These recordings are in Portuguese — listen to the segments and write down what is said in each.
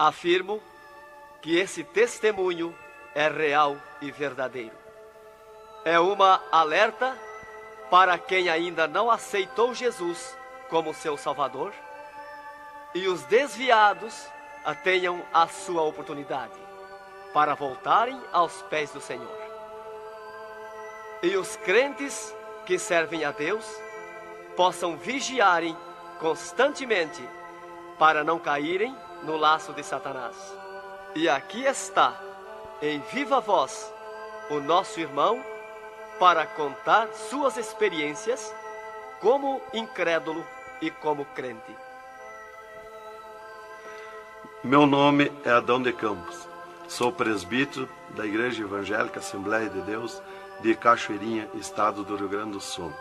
Afirmo que esse testemunho é real e verdadeiro. É uma alerta para quem ainda não aceitou Jesus como seu Salvador, e os desviados tenham a sua oportunidade para voltarem aos pés do Senhor. E os crentes que servem a Deus possam vigiarem constantemente para não caírem no laço de Satanás. E aqui está, em viva voz, o nosso irmão para contar suas experiências como incrédulo e como crente. Meu nome é Adão de Campos. Sou presbítero da Igreja Evangélica Assembleia de Deus de Cachoeirinha, estado do Rio Grande do Sul.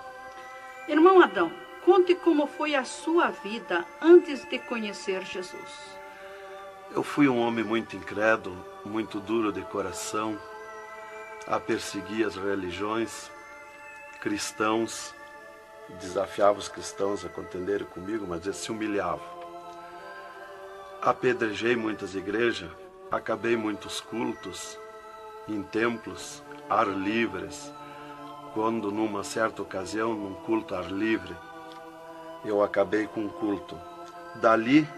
Irmão Adão, conte como foi a sua vida antes de conhecer Jesus. Eu fui um homem muito incrédulo, muito duro de coração, a perseguir as religiões, cristãos, desafiava os cristãos a contenderem comigo, mas eles se humilhavam. Apedrejei muitas igrejas, acabei muitos cultos em templos, ar livres, quando numa certa ocasião, num culto ar livre, eu acabei com um culto. Dali,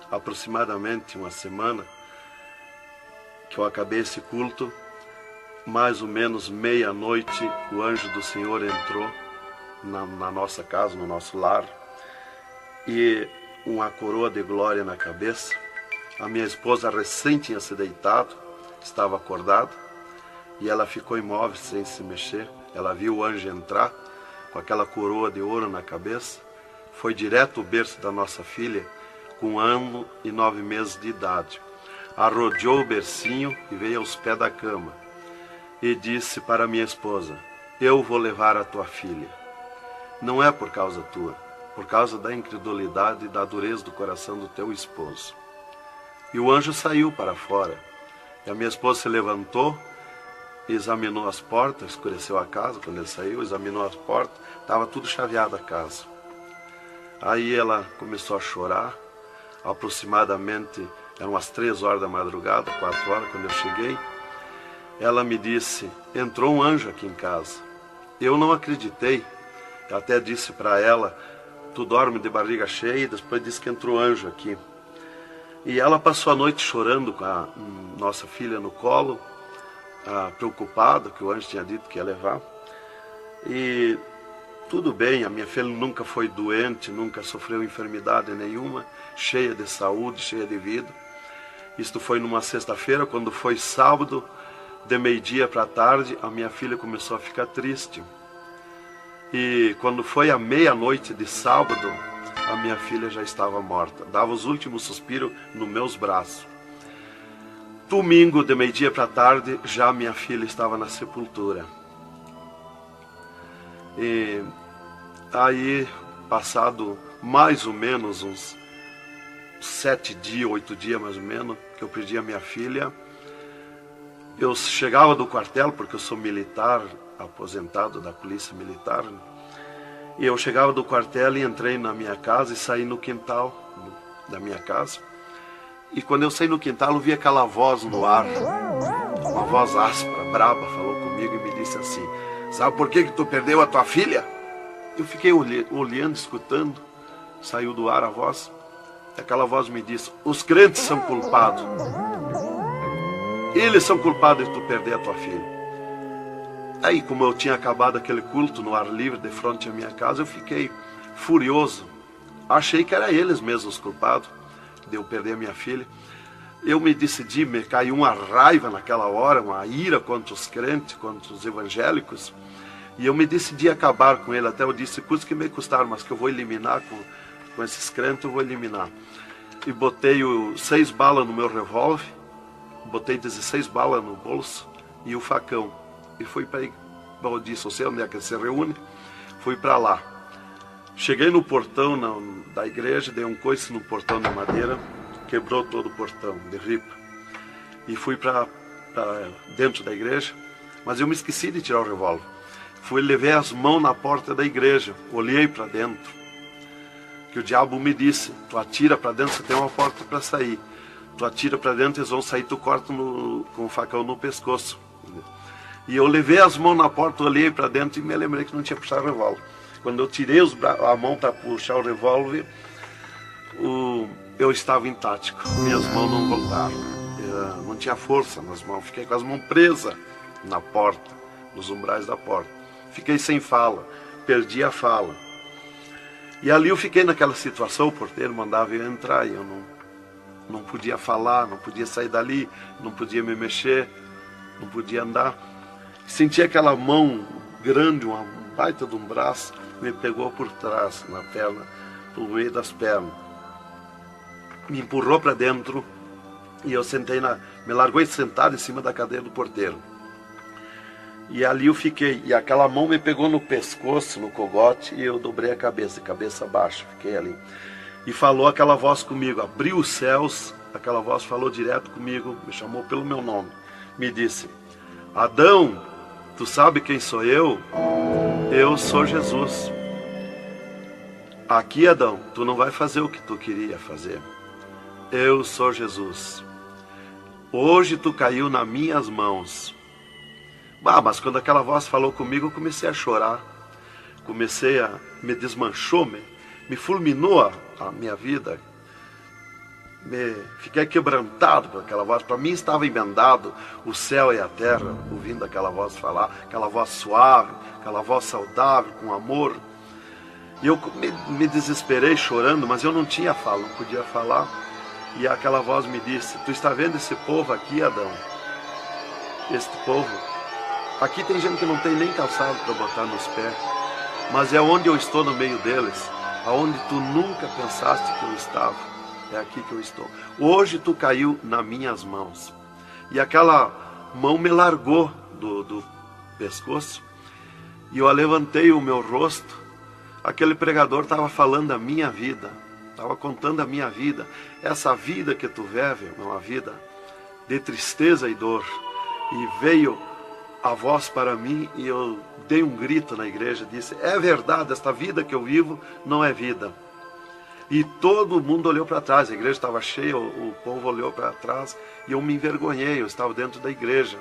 aproximadamente uma semana, que eu acabei esse culto, mais ou menos meia-noite, o anjo do Senhor entrou na nossa casa, no nosso lar, e uma coroa de glória na cabeça. A minha esposa recém tinha se deitado, estava acordada, e ela ficou imóvel, sem se mexer. Ela viu o anjo entrar com aquela coroa de ouro na cabeça, foi direto ao berço da nossa filha, com 1 ano e 9 meses de idade. Arrodeou o bercinho e veio aos pés da cama, e disse para minha esposa: eu vou levar a tua filha. Não é por causa tua, por causa da incredulidade e da dureza do coração do teu esposo. E o anjo saiu para fora. E a minha esposa se levantou, examinou as portas, escureceu a casa quando ele saiu, examinou as portas, estava tudo chaveado a casa. Aí ela começou a chorar, aproximadamente, eram as 3 horas da madrugada, 4 horas, quando eu cheguei. Ela me disse: entrou um anjo aqui em casa. Eu não acreditei, eu até disse para ela: tu dorme de barriga cheia, e depois disse que entrou anjo aqui. E ela passou a noite chorando com a nossa filha no colo, preocupada, que o anjo tinha dito que ia levar. E tudo bem, a minha filha nunca foi doente, nunca sofreu enfermidade nenhuma, cheia de saúde, cheia de vida. Isto foi numa sexta-feira. Quando foi sábado, de meio-dia para a tarde, a minha filha começou a ficar triste. E quando foi à meia-noite de sábado, a minha filha já estava morta. Dava os últimos suspiros nos meus braços. Domingo, de meio-dia para a tarde, já minha filha estava na sepultura. E aí, passado mais ou menos uns 7 dias, 8 dias mais ou menos, que eu perdi a minha filha, eu chegava do quartel, porque eu sou militar, aposentado da polícia militar, e eu chegava do quartel e entrei na minha casa e saí no quintal da minha casa. E quando eu saí no quintal, eu vi aquela voz no ar, uma voz áspera, braba, falou comigo e me disse assim: sabe por que tu perdeu a tua filha? Eu fiquei olhando, escutando, saiu do ar a voz, e aquela voz me disse: os crentes são culpados. Eles são culpados de tu perder a tua filha. Aí, como eu tinha acabado aquele culto no ar livre, de frente à minha casa, eu fiquei furioso. Achei que eram eles mesmos os culpados de eu perder a minha filha. Eu me decidi, me caiu uma raiva naquela hora, uma ira contra os crentes, contra os evangélicos. E eu me decidi acabar com ele. Até eu disse: custa que me custar, mas que eu vou eliminar com esses crentes, eu vou eliminar. E botei 6 balas no meu revólver, botei 16 balas no bolso e o facão. E fui para, eu disse: eu sei onde é que se reúne. Fui para lá. Cheguei no portão da igreja, dei um coice no portão de madeira, quebrou todo o portão de ripa. E fui para dentro da igreja, mas eu me esqueci de tirar o revólver. Levei as mãos na porta da igreja, olhei para dentro. Que o diabo me disse: tu atira para dentro, você tem uma porta para sair. tu atira para dentro, eles vão sair, tu corta com o facão no pescoço. E eu levei as mãos na porta, olhei para dentro e me lembrei que não tinha puxado o revólver. Quando eu tirei a mão para puxar o revólver, eu estava intático, minhas mãos não voltaram, não tinha força nas mãos, fiquei com as mãos presas na porta, nos umbrais da porta. Fiquei sem fala, perdi a fala. E ali eu fiquei naquela situação, o porteiro mandava eu entrar e eu não podia falar, não podia sair dali, não podia me mexer, não podia andar. Senti aquela mão grande, uma baita de um braço, me pegou por trás, na perna, pelo meio das pernas. Me empurrou para dentro e eu me largou sentado em cima da cadeira do porteiro. E ali eu fiquei, e aquela mão me pegou no pescoço, no cogote, e eu dobrei a cabeça, cabeça baixa, fiquei ali. E falou aquela voz comigo, abriu os céus, aquela voz falou direto comigo, me chamou pelo meu nome, me disse: Adão, tu sabe quem sou eu? Eu sou Jesus. Aqui, Adão, tu não vai fazer o que tu queria fazer. Eu sou Jesus. Hoje tu caiu nas minhas mãos. Mas quando aquela voz falou comigo, eu comecei a chorar. Me desmanchou, me fulminou a minha vida. Fiquei quebrantado por aquela voz. Para mim estava emendado o céu e a terra, ouvindo aquela voz falar, aquela voz suave, aquela voz saudável, com amor. E eu me desesperei chorando, mas eu não tinha fala, não podia falar. E aquela voz me disse: tu está vendo esse povo aqui, Adão? Este povo, aqui tem gente que não tem nem calçado para botar nos pés, mas é onde eu estou no meio deles, aonde tu nunca pensaste que eu estava, é aqui que eu estou. Hoje tu caiu nas minhas mãos. E aquela mão me largou do pescoço, e eu levantei o meu rosto. Aquele pregador estava falando da minha vida, estava contando a minha vida. Essa vida que tu vive é uma vida de tristeza e dor. E veio a voz para mim e eu dei um grito na igreja, disse: é verdade, esta vida que eu vivo não é vida. E todo mundo olhou para trás, a igreja estava cheia, o povo olhou para trás e eu me envergonhei, eu estava dentro da igreja.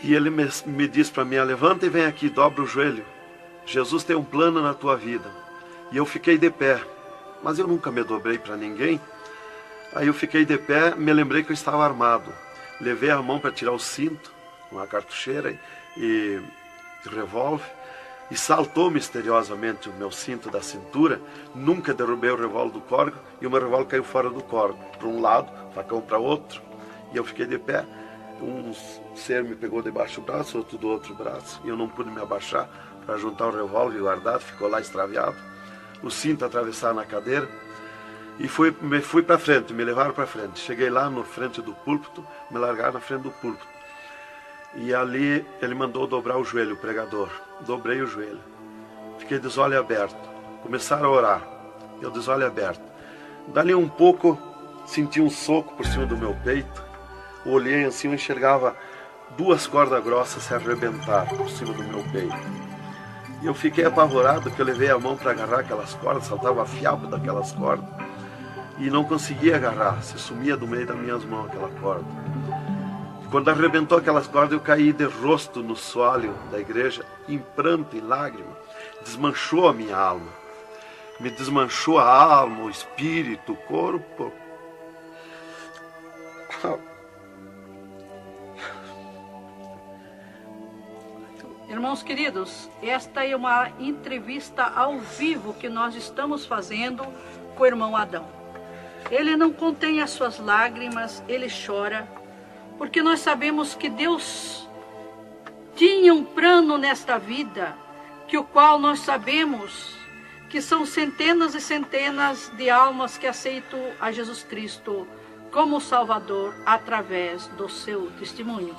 E ele me disse para mim: levanta e vem aqui, dobra o joelho. Jesus tem um plano na tua vida. E eu fiquei de pé, mas eu nunca me dobrei para ninguém. Aí eu fiquei de pé, me lembrei que eu estava armado. Levei a mão para tirar o cinto, uma cartucheira e revólver, e saltou misteriosamente o meu cinto da cintura. Nunca derrubei o revólver do córrego, e o meu revólver caiu fora do córrego, para um lado, facão para outro, e eu fiquei de pé. Um ser me pegou debaixo do braço, outro do outro braço, e eu não pude me abaixar para juntar o revólver guardado, ficou lá extraviado. O cinto atravessar na cadeira, e fui para frente, me levaram para frente. Cheguei lá na frente do púlpito, me largaram na frente do púlpito. E ali ele mandou dobrar o joelho, o pregador. Dobrei o joelho. Fiquei de olho aberto. Começaram a orar. Eu de olho aberto. Dali um pouco, senti um soco por cima do meu peito. Olhei assim, eu enxergava 2 cordas grossas se arrebentar por cima do meu peito. E eu fiquei apavorado, que eu levei a mão para agarrar aquelas cordas, saltava fiapo daquelas cordas. E não conseguia agarrar, se sumia do meio das minhas mãos aquela corda. Quando arrebentou aquelas cordas, eu caí de rosto no soalho da igreja, em pranto, em lágrima. Desmanchou a minha alma. Me desmanchou a alma, o espírito, o corpo. Irmãos queridos, esta é uma entrevista ao vivo que nós estamos fazendo com o irmão Adão. Ele não contém as suas lágrimas, ele chora, porque nós sabemos que Deus tinha um plano nesta vida, que o qual nós sabemos que são centenas e centenas de almas que aceitam a Jesus Cristo como Salvador através do seu testemunho.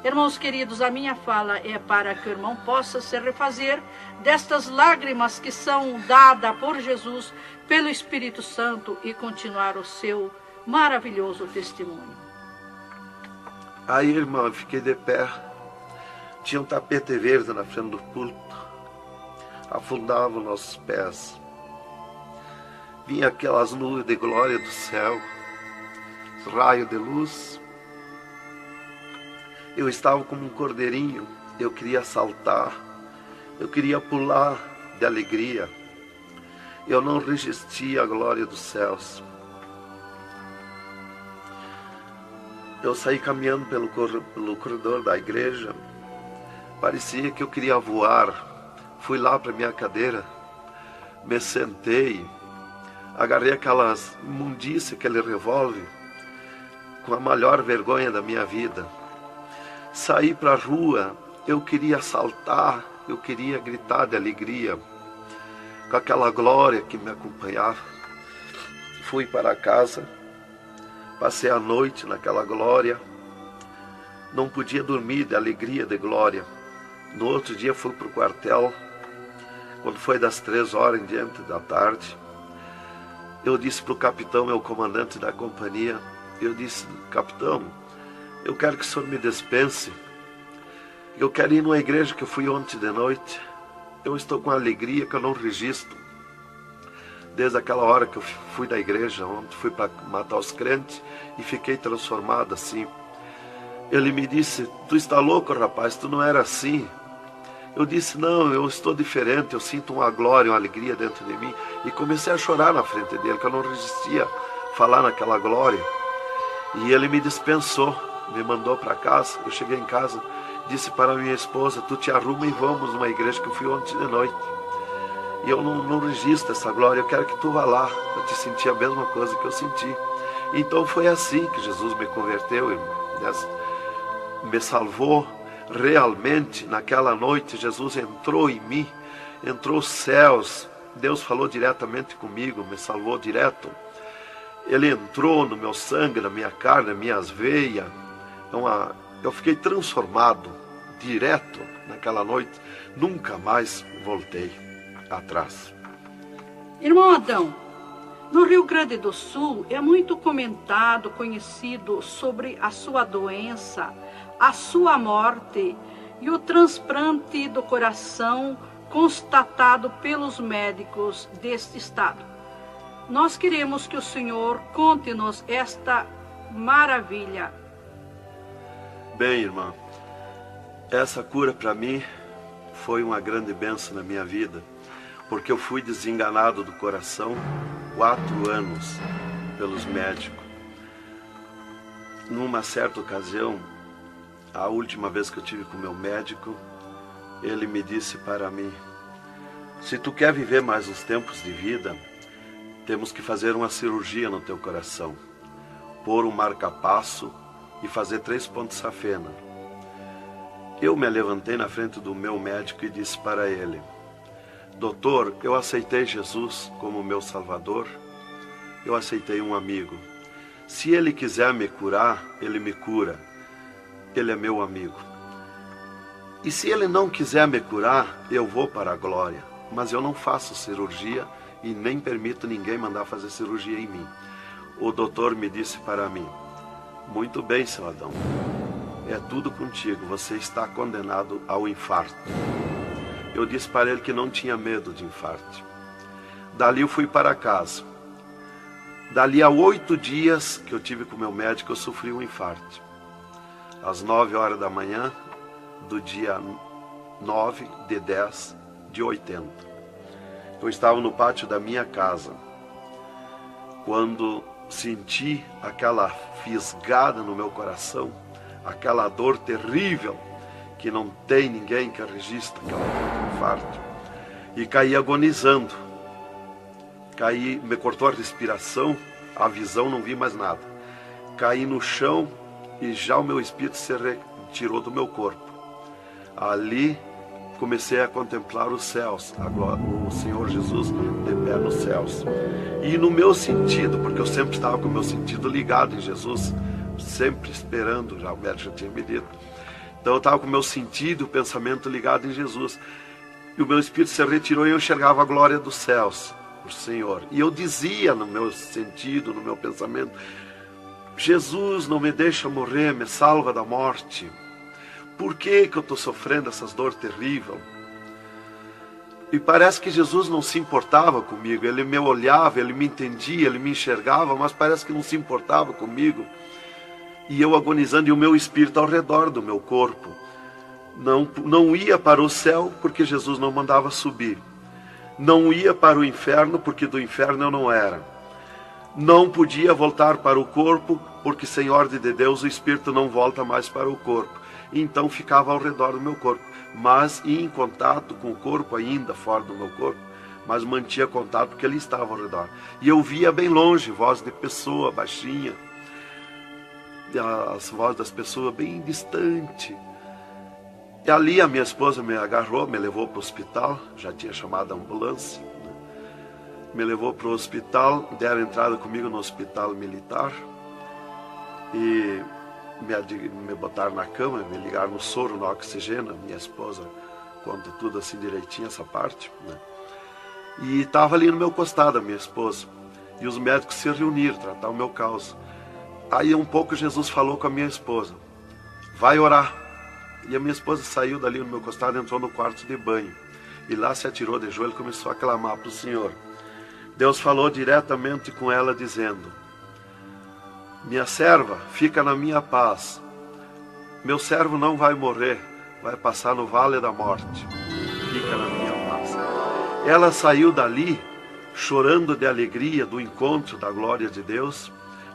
Irmãos queridos, a minha fala é para que o irmão possa se refazer destas lágrimas que são dadas por Jesus, pelo Espírito Santo, e continuar o seu maravilhoso testemunho. Aí, irmão, eu fiquei de pé. Tinha um tapete verde na frente do púlpito. Afundava os nossos pés. Vinha aquelas nuvens de glória do céu. raio de luz. Eu estava como um cordeirinho, eu queria saltar, eu queria pular de alegria. Eu não resistia à glória dos céus. Eu saí caminhando pelo corredor da igreja, parecia que eu queria voar. Fui lá para minha cadeira, me sentei, agarrei aquelas imundícias, aquele revólver, com a maior vergonha da minha vida. Saí para a rua, eu queria saltar, eu queria gritar de alegria, com aquela glória que me acompanhava. Fui para casa, passei a noite naquela glória, não podia dormir de alegria, de glória. No outro dia fui para o quartel, quando foi das 3 horas em diante da tarde, eu disse para o capitão, meu comandante da companhia, eu disse: capitão, eu quero que o senhor me dispense, eu quero ir numa igreja que eu fui ontem de noite, eu estou com alegria que eu não registro. Desde aquela hora que eu fui da igreja, ontem fui para matar os crentes e fiquei transformado assim. Ele me disse: tu está louco, rapaz, tu não era assim. Eu disse: não, eu estou diferente, eu sinto uma glória, uma alegria dentro de mim. E comecei a chorar na frente dele, que eu não resistia a falar naquela glória. E ele me dispensou, me mandou para casa. Eu cheguei em casa, disse para minha esposa: tu te arruma e vamos numa igreja que eu fui ontem de noite. E eu não registro essa glória, eu quero que tu vá lá, para te sentir a mesma coisa que eu senti. Então foi assim que Jesus me converteu, me salvou. Realmente, naquela noite, Jesus entrou em mim, entrou os céus, Deus falou diretamente comigo, me salvou direto. Ele entrou no meu sangue, na minha carne, nas minhas veias. Eu fiquei transformado, direto, naquela noite. Nunca mais voltei atrás. Irmão Adão, no Rio Grande do Sul é muito comentado, conhecido sobre a sua doença, a sua morte e o transplante do coração constatado pelos médicos deste estado. Nós queremos que o Senhor conte-nos esta maravilha. Bem, irmã, essa cura para mim foi uma grande bênção na minha vida, porque eu fui desenganado do coração 4 anos pelos médicos. Numa certa ocasião, a última vez que eu tive com o meu médico, ele me disse para mim: se tu quer viver mais uns tempos de vida, temos que fazer uma cirurgia no teu coração, pôr um marca-passo e fazer 3 pontos safena. Eu me levantei na frente do meu médico e disse para ele: doutor, eu aceitei Jesus como meu salvador, eu aceitei um amigo. Se ele quiser me curar, ele me cura. Ele é meu amigo. E se ele não quiser me curar, eu vou para a glória. Mas eu não faço cirurgia e nem permito ninguém mandar fazer cirurgia em mim. O doutor me disse para mim: muito bem, seu Adão, é tudo contigo, você está condenado ao infarto. Eu disse para ele que não tinha medo de infarto. Dali eu fui para casa. Dali a 8 dias que eu tive com o meu médico, eu sofri um infarto. Às 9 horas da manhã do dia 9 de 10 de 80. Eu estava no pátio da minha casa, quando senti aquela fisgada no meu coração, aquela dor terrível, que não tem ninguém que registre aquela dor do infarto, e caí agonizando. Caí, me cortou a respiração, a visão, não vi mais nada. Caí no chão e já o meu espírito se retirou do meu corpo. Ali comecei a contemplar os céus, o Senhor Jesus de pé nos céus. E no meu sentido, porque eu sempre estava com o meu sentido ligado em Jesus, sempre esperando, já o médico já tinha me dito. Então eu estava com o meu sentido, o pensamento ligado em Jesus. E o meu espírito se retirou e eu enxergava a glória dos céus, o Senhor. E eu dizia no meu sentido, no meu pensamento: Jesus, não me deixa morrer, me salva da morte. Por que eu estou sofrendo essas dores terríveis? E parece que Jesus não se importava comigo. Ele me olhava, ele me entendia, ele me enxergava, mas parece que não se importava comigo. E eu agonizando, e o meu espírito ao redor do meu corpo. Não ia para o céu, porque Jesus não mandava subir. Não ia para o inferno, porque do inferno eu não era. Não podia voltar para o corpo, porque sem ordem de Deus o espírito não volta mais para o corpo. Então ficava ao redor do meu corpo, mas ia em contato com o corpo ainda, fora do meu corpo, mas mantinha contato porque ele estava ao redor. E eu via bem longe, voz de pessoa, baixinha, as vozes das pessoas bem distante. E ali a minha esposa me agarrou, me levou para o hospital, já tinha chamado a ambulância, né? Me levou para o hospital, deram entrada comigo no hospital militar e me botaram na cama, me ligaram no soro, no oxigênio. Minha esposa conta tudo assim direitinho, essa parte, né? E estava ali no meu costado a minha esposa, e os médicos se reuniram, tratar o meu caso. Aí um pouco Jesus falou com a minha esposa, vai orar. E a minha esposa saiu dali no meu costado, entrou no quarto de banho. E lá se atirou de joelho e começou a clamar para o Senhor. Deus falou diretamente com ela, dizendo, minha serva, fica na minha paz. Meu servo não vai morrer, vai passar no vale da morte. Fica na minha paz. Ela saiu dali, chorando de alegria do encontro da glória de Deus.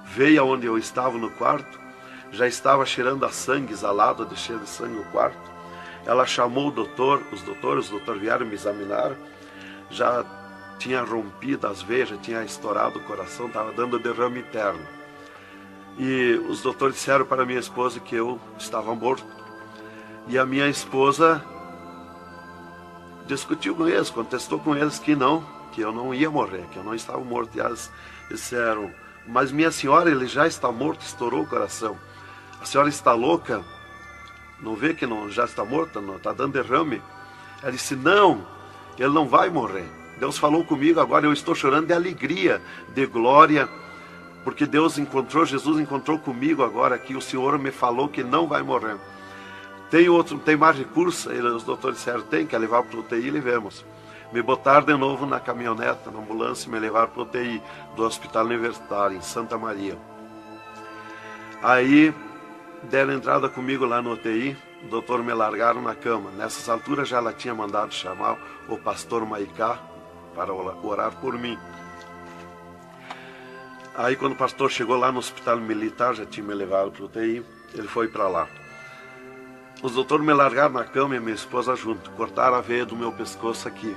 Veio aonde eu estava no quarto. Já estava cheirando a sangue, exalado, de cheiro de sangue no quarto. Ela chamou o doutor, os doutores vieram me examinar. Já tinha rompido as veias, já tinha estourado o coração, estava dando derrame interno. E os doutores disseram para minha esposa que eu estava morto. E a minha esposa discutiu com eles, contestou com eles que eu não ia morrer, que eu não estava morto. E eles disseram, mas minha senhora, ele já está morto, estourou o coração. A senhora está louca? Não vê que não, já está morta? Não está dando derrame? Ela disse, não, ele não vai morrer. Deus falou comigo agora, eu estou chorando de alegria, de glória, porque Jesus encontrou comigo agora aqui, o Senhor me falou que não vai morrer. Tem mais recurso? Os doutores disseram, tem que levar para o UTI, levemos. Me botaram de novo na caminhonete, na ambulância, e me levaram para o UTI do Hospital Universitário, em Santa Maria. Aí deram entrada comigo lá no UTI, o doutor me largaram na cama. Nessas alturas já ela tinha mandado chamar o pastor Maicá para orar por mim. Aí quando o pastor chegou lá no hospital militar, já tinha me levado para o UTI, ele foi para lá. Os doutores me largaram na cama e minha esposa junto, cortaram a veia do meu pescoço aqui,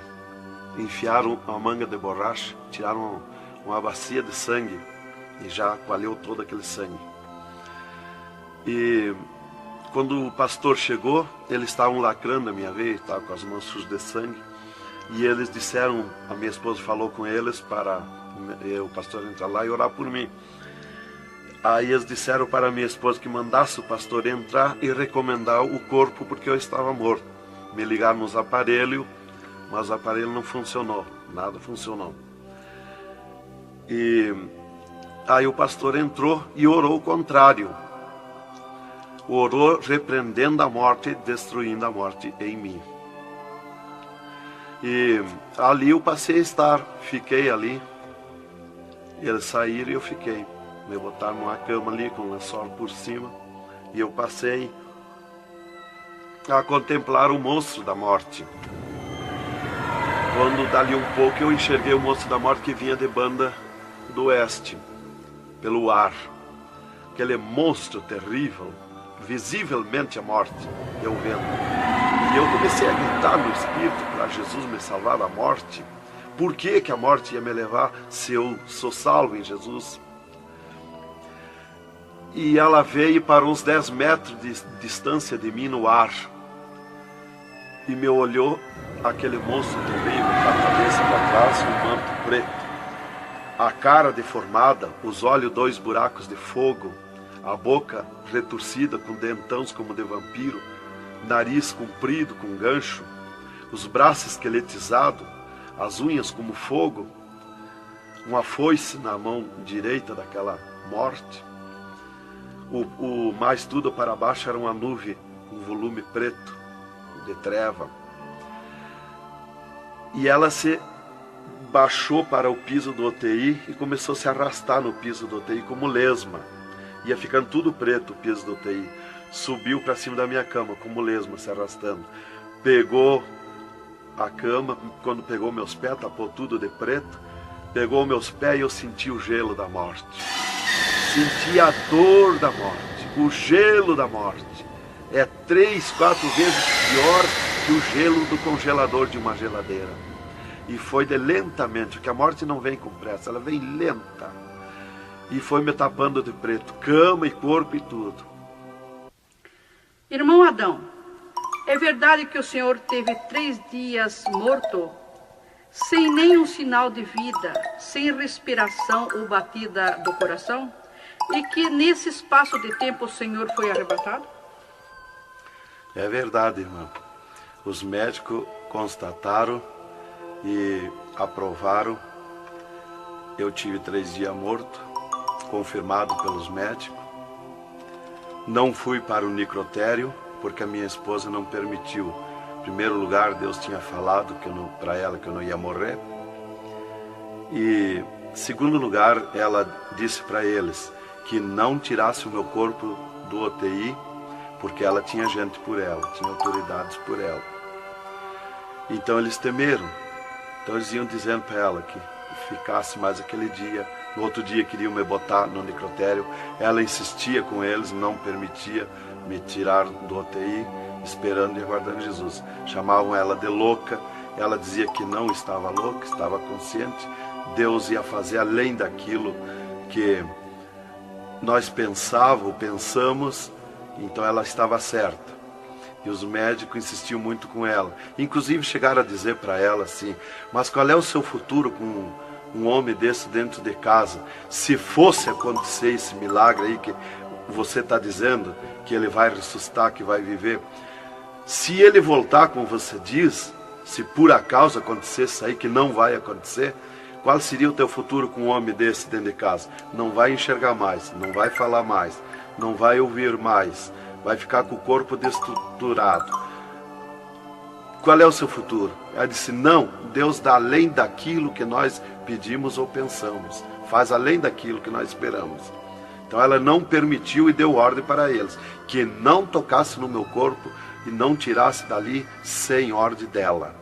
enfiaram uma manga de borracha, tiraram uma bacia de sangue e já coalhou todo aquele sangue. E quando o pastor chegou, eles estavam lacrando a minha veia, estavam com as mãos sujas de sangue. E eles disseram, a minha esposa falou com eles para o pastor entrar lá e orar por mim. Aí eles disseram para a minha esposa que mandasse o pastor entrar e recomendar o corpo, porque eu estava morto. Me ligaram nos aparelhos, mas o aparelho não funcionou, nada funcionou. E aí o pastor entrou e orou o contrário. Orou repreendendo a morte, destruindo a morte em mim. E ali eu passei a estar, fiquei ali. Eles saíram e eu fiquei. Me botaram numa cama ali com um lençol por cima. E eu passei a contemplar o monstro da morte. Quando dali um pouco eu enxerguei o monstro da morte que vinha de Banda do Oeste, pelo ar. Aquele monstro terrível, visivelmente a morte, eu vendo. E eu comecei a gritar no espírito para Jesus me salvar da morte. Por que a morte ia me levar se eu sou salvo em Jesus? E ela veio para uns 10 metros de distância de mim no ar. E me olhou, aquele monstro terrível, com a cabeça para trás, um manto preto. A cara deformada, os olhos 2 buracos de fogo, a boca retorcida com dentões como de vampiro, nariz comprido com gancho, os braços esqueletizados, as unhas como fogo, uma foice na mão direita daquela morte. O mais tudo para baixo era uma nuvem, um volume preto, de treva. E ela se baixou para o piso do UTI e começou a se arrastar no piso do UTI como lesma. Ia ficando tudo preto o piso do UTI. Subiu para cima da minha cama como lesma, se arrastando. Pegou a cama, quando pegou meus pés, tapou tudo de preto. Pegou meus pés e eu senti o gelo da morte. Senti a dor da morte, o gelo da morte. É 3, 4 vezes pior que o gelo do congelador de uma geladeira. E foi de lentamente, porque a morte não vem com pressa, ela vem lenta. E foi me tapando de preto, cama e corpo e tudo. Irmão Adão, é verdade que o senhor teve 3 dias morto, sem nenhum sinal de vida, sem respiração ou batida do coração? E que nesse espaço de tempo o senhor foi arrebatado? É verdade, irmão. Os médicos constataram e aprovaram. Eu tive 3 dias morto, confirmado pelos médicos. Não fui para o necrotério, porque a minha esposa não permitiu. Em primeiro lugar, Deus tinha falado para ela que eu não ia morrer. E, em segundo lugar, ela disse para eles que não tirasse o meu corpo do UTI, porque ela tinha gente por ela, tinha autoridades por ela. Então eles temeram. Então eles iam dizendo para ela que ficasse mais aquele dia. No outro dia queriam me botar no necrotério. Ela insistia com eles, não permitia me tirar do UTI, esperando e aguardando Jesus. Chamavam ela de louca. Ela dizia que não estava louca, estava consciente. Deus ia fazer além daquilo que nós pensamos. Então ela estava certa. E os médicos insistiam muito com ela. Inclusive chegaram a dizer para ela assim: mas qual é o seu futuro com um homem desse dentro de casa? Se fosse acontecer esse milagre aí que você está dizendo, que ele vai ressuscitar, que vai viver. Se ele voltar, como você diz, se por acaso acontecesse isso aí, que não vai acontecer, qual seria o teu futuro com um homem desse dentro de casa? Não vai enxergar mais, não vai falar mais, não vai ouvir mais, vai ficar com o corpo destruturado. Qual é o seu futuro? Ela disse: não, Deus dá além daquilo que nós pedimos ou pensamos, faz além daquilo que nós esperamos. Então ela não permitiu e deu ordem para eles que não tocasse no meu corpo e não tirasse dali sem ordem dela.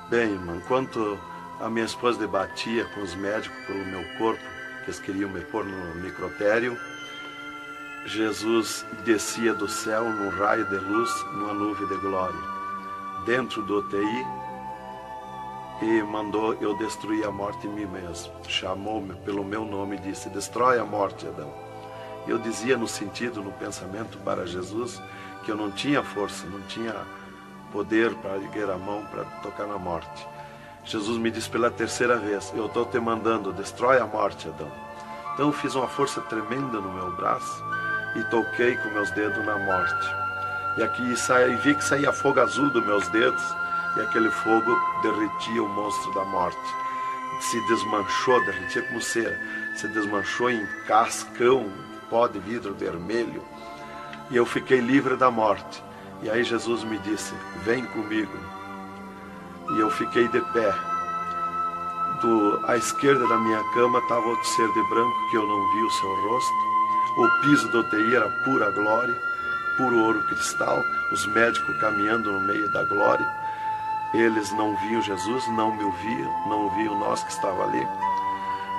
Bem, irmão, enquanto a minha esposa debatia com os médicos pelo meu corpo, que eles queriam me pôr no necrotério, Jesus descia do céu num raio de luz, numa nuvem de glória, dentro do UTI, e mandou eu destruir a morte em mim mesmo. Chamou-me pelo meu nome e disse: destrói a morte, Adão. Eu dizia no sentido, no pensamento para Jesus, que eu não tinha força, não tinha poder para erguer a mão para tocar na morte. Jesus me disse pela 3ª vez: eu estou te mandando, destrói a morte, Adão. Então eu fiz uma força tremenda no meu braço e toquei com meus dedos na morte. E aqui vi que saía fogo azul dos meus dedos, e aquele fogo derretia o monstro da morte. Se desmanchou, derretia como cera, se desmanchou em cascão, pó de vidro vermelho, e eu fiquei livre da morte. E aí Jesus me disse: vem comigo. E eu fiquei de pé. À esquerda da minha cama estava outro ser de branco, que eu não vi o seu rosto. O piso do UTI era pura glória, puro ouro cristal, os médicos caminhando no meio da glória. Eles não viam Jesus, não me ouviam, não ouviam nós que estava ali.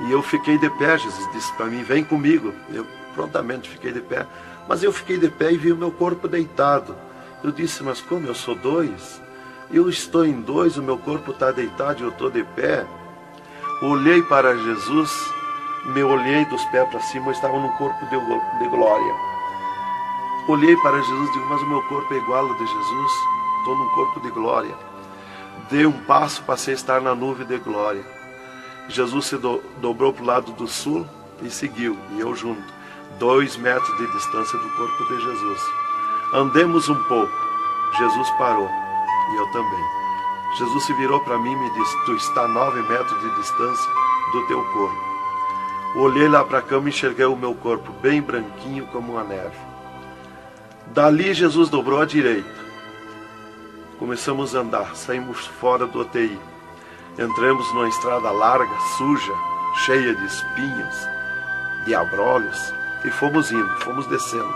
E eu fiquei de pé. Jesus disse para mim: vem comigo. Eu prontamente fiquei de pé. Mas eu fiquei de pé e vi o meu corpo deitado. Eu disse: mas como eu sou 2? Eu estou em 2, o meu corpo está deitado e eu estou de pé. Olhei para Jesus, me olhei dos pés para cima, eu estava num corpo de glória. Olhei para Jesus e digo: mas o meu corpo é igual ao de Jesus, estou num corpo de glória. Dei um passo, passei a estar na nuvem de glória. Jesus se dobrou para o lado do sul e seguiu, e eu junto, 2 metros de distância do corpo de Jesus. Andemos um pouco, Jesus parou, e eu também. Jesus se virou para mim e me disse: tu está a 9 metros de distância do teu corpo. Olhei lá para a cama e enxerguei o meu corpo bem branquinho como uma neve. Dali Jesus dobrou à direita. Começamos a andar, saímos fora do UTI. Entramos numa estrada larga, suja, cheia de espinhos, de abrolhos, e fomos indo, fomos descendo.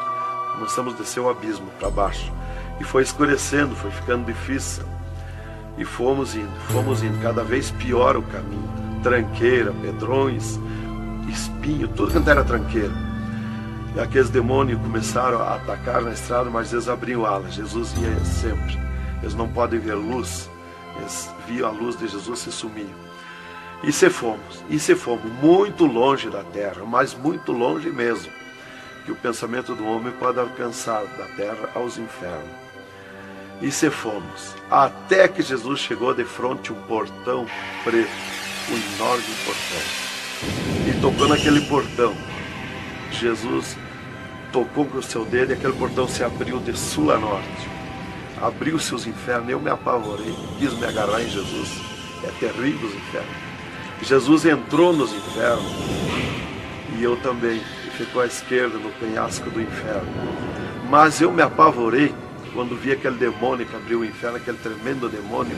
Começamos a descer o abismo para baixo. E foi escurecendo, foi ficando difícil. E fomos indo, cada vez pior o caminho. Tranqueira, pedrões, espinho, tudo quanto era tranqueira. E aqueles demônios começaram a atacar na estrada, mas eles abriam alas. Jesus ia sempre. Eles não podem ver luz. Eles viam a luz de Jesus e se sumiam. E se fomos muito longe da terra, mas muito longe mesmo, que o pensamento do homem pode alcançar da terra aos infernos. E se fomos, até que Jesus chegou de frente a um portão preto, um enorme portão. E tocou naquele portão. Jesus tocou com o seu dedo e aquele portão se abriu de sul a norte. Abriu-se os infernos, eu me apavorei, quis me agarrar em Jesus. É terrível os infernos. Jesus entrou nos infernos e eu também. Ficou à esquerda no penhasco do inferno. Mas eu me apavorei quando vi aquele demônio que abriu o inferno, aquele tremendo demônio,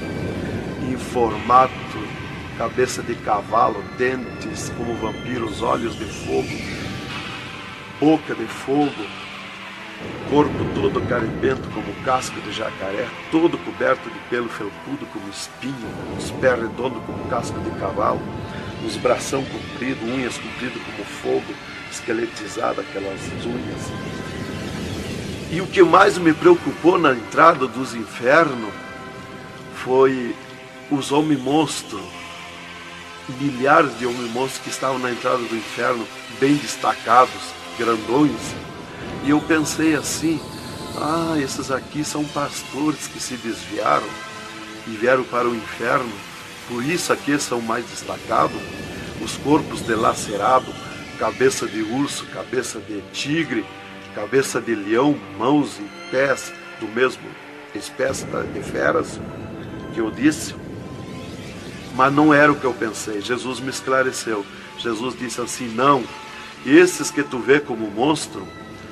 em formato, cabeça de cavalo, dentes como vampiros, olhos de fogo, boca de fogo, corpo todo carimbento como casco de jacaré, todo coberto de pelo felpudo como espinho, os pés redondos como casco de cavalo, os bração compridos, unhas compridas como fogo, esqueletizado aquelas unhas. E o que mais me preocupou na entrada dos infernos foi os homens-monstros, milhares de homens-monstros que estavam na entrada do inferno, bem destacados, grandões. E eu pensei assim, esses aqui são pastores que se desviaram e vieram para o inferno, por isso aqui são mais destacados, os corpos dilacerados, cabeça de urso, cabeça de tigre, cabeça de leão, mãos e pés do mesmo espécie de feras que eu disse. Mas não era o que eu pensei. Jesus me esclareceu. Jesus disse assim, não, esses que tu vê como monstro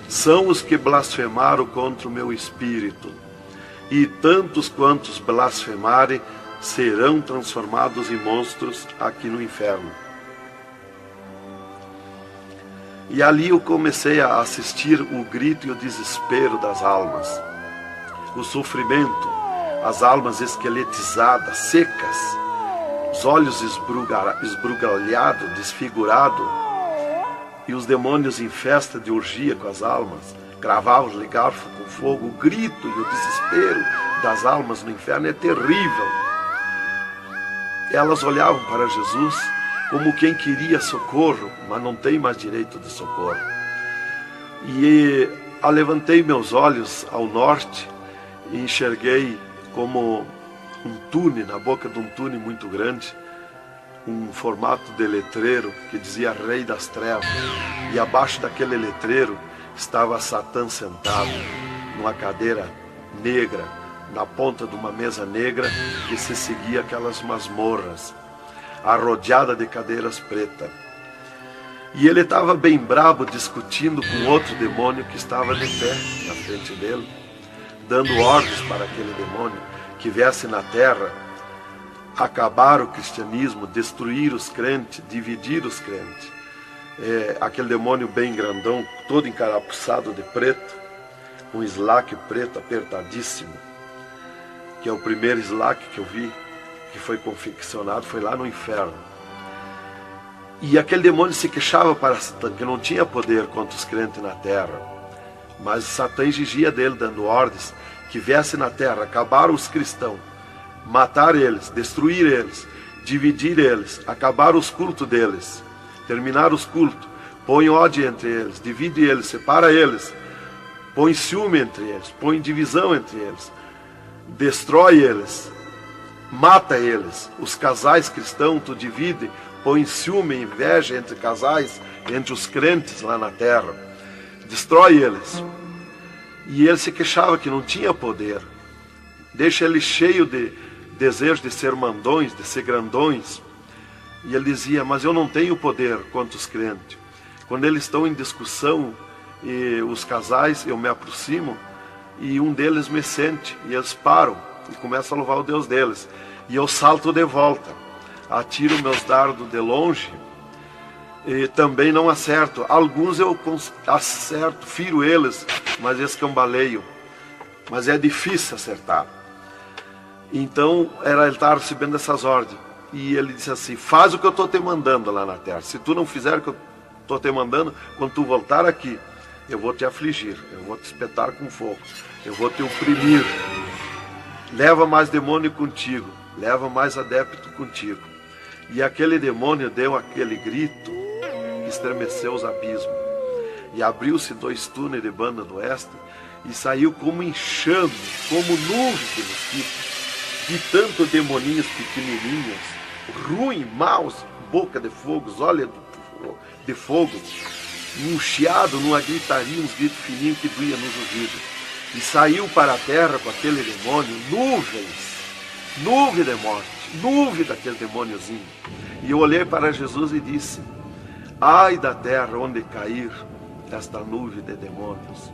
são os que blasfemaram contra o meu espírito. E tantos quantos blasfemarem serão transformados em monstros aqui no inferno. E ali eu comecei a assistir o grito e o desespero das almas. O sofrimento, as almas esqueletizadas, secas, os olhos esbugalhados, desfigurados, e os demônios em festa de orgia com as almas, cravavam de garfo com fogo. O grito e o desespero das almas no inferno é terrível. Elas olhavam para Jesus como quem queria socorro, mas não tem mais direito de socorro. E levantei meus olhos ao norte e enxerguei como um túnel, na boca de um túnel muito grande, um formato de letreiro que dizia Rei das Trevas. E abaixo daquele letreiro estava Satã sentado numa cadeira negra, na ponta de uma mesa negra que se seguia aquelas masmorras, arrodeada de cadeiras pretas. E ele estava bem brabo discutindo com outro demônio que estava de pé na frente dele, dando ordens para aquele demônio que viesse na terra acabar o cristianismo, destruir os crentes, dividir os crentes. Aquele demônio bem grandão, todo encarapuçado de preto, um slack preto apertadíssimo, que é o primeiro slack que eu vi, que foi confeccionado, foi lá no inferno. E aquele demônio se queixava para Satã, que não tinha poder contra os crentes na terra. Mas Satã exigia dele, dando ordens, que viesse na terra, acabar os cristãos, matar eles, destruir eles, dividir eles, acabar os cultos deles, terminar os cultos, põe ódio entre eles, divide eles, separa eles, põe ciúme entre eles, põe divisão entre eles, destrói eles, mata eles. Os casais cristãos tu divide, põe ciúme e inveja entre casais, entre os crentes lá na terra, destrói eles. E ele se queixava que não tinha poder, deixa ele cheio de desejo de ser mandões, de ser grandões. E ele dizia, mas eu não tenho poder contra os crentes. Quando eles estão em discussão, e os casais, eu me aproximo, e um deles me sente, e eles param, e começam a louvar o Deus deles. E eu salto de volta, atiro meus dardos de longe e também não acerto. Alguns eu acerto, firo eles, mas escambaleio. Mas é difícil acertar. Então ele estava recebendo essas ordens. E ele disse assim: faz o que eu estou te mandando lá na terra. Se tu não fizer o que eu estou te mandando, quando tu voltar aqui, eu vou te afligir, eu vou te espetar com fogo, eu vou te oprimir. Leva mais demônio contigo, leva mais adepto contigo. E aquele demônio deu aquele grito que estremeceu os abismos. E abriu-se 2 túneis de banda do oeste e saiu como enxame, como nuvem de mosquitos, de tanto demoninhos pequenininhos, ruim, maus, boca de fogo, olhos de fogo, um chiado, numa gritaria, uns gritos fininhos que doía nos ouvidos. E saiu para a terra com aquele demônio, nuvem de morte, nuvem daquele demôniozinho. E eu olhei para Jesus e disse: ai da terra onde cair esta nuvem de demônios.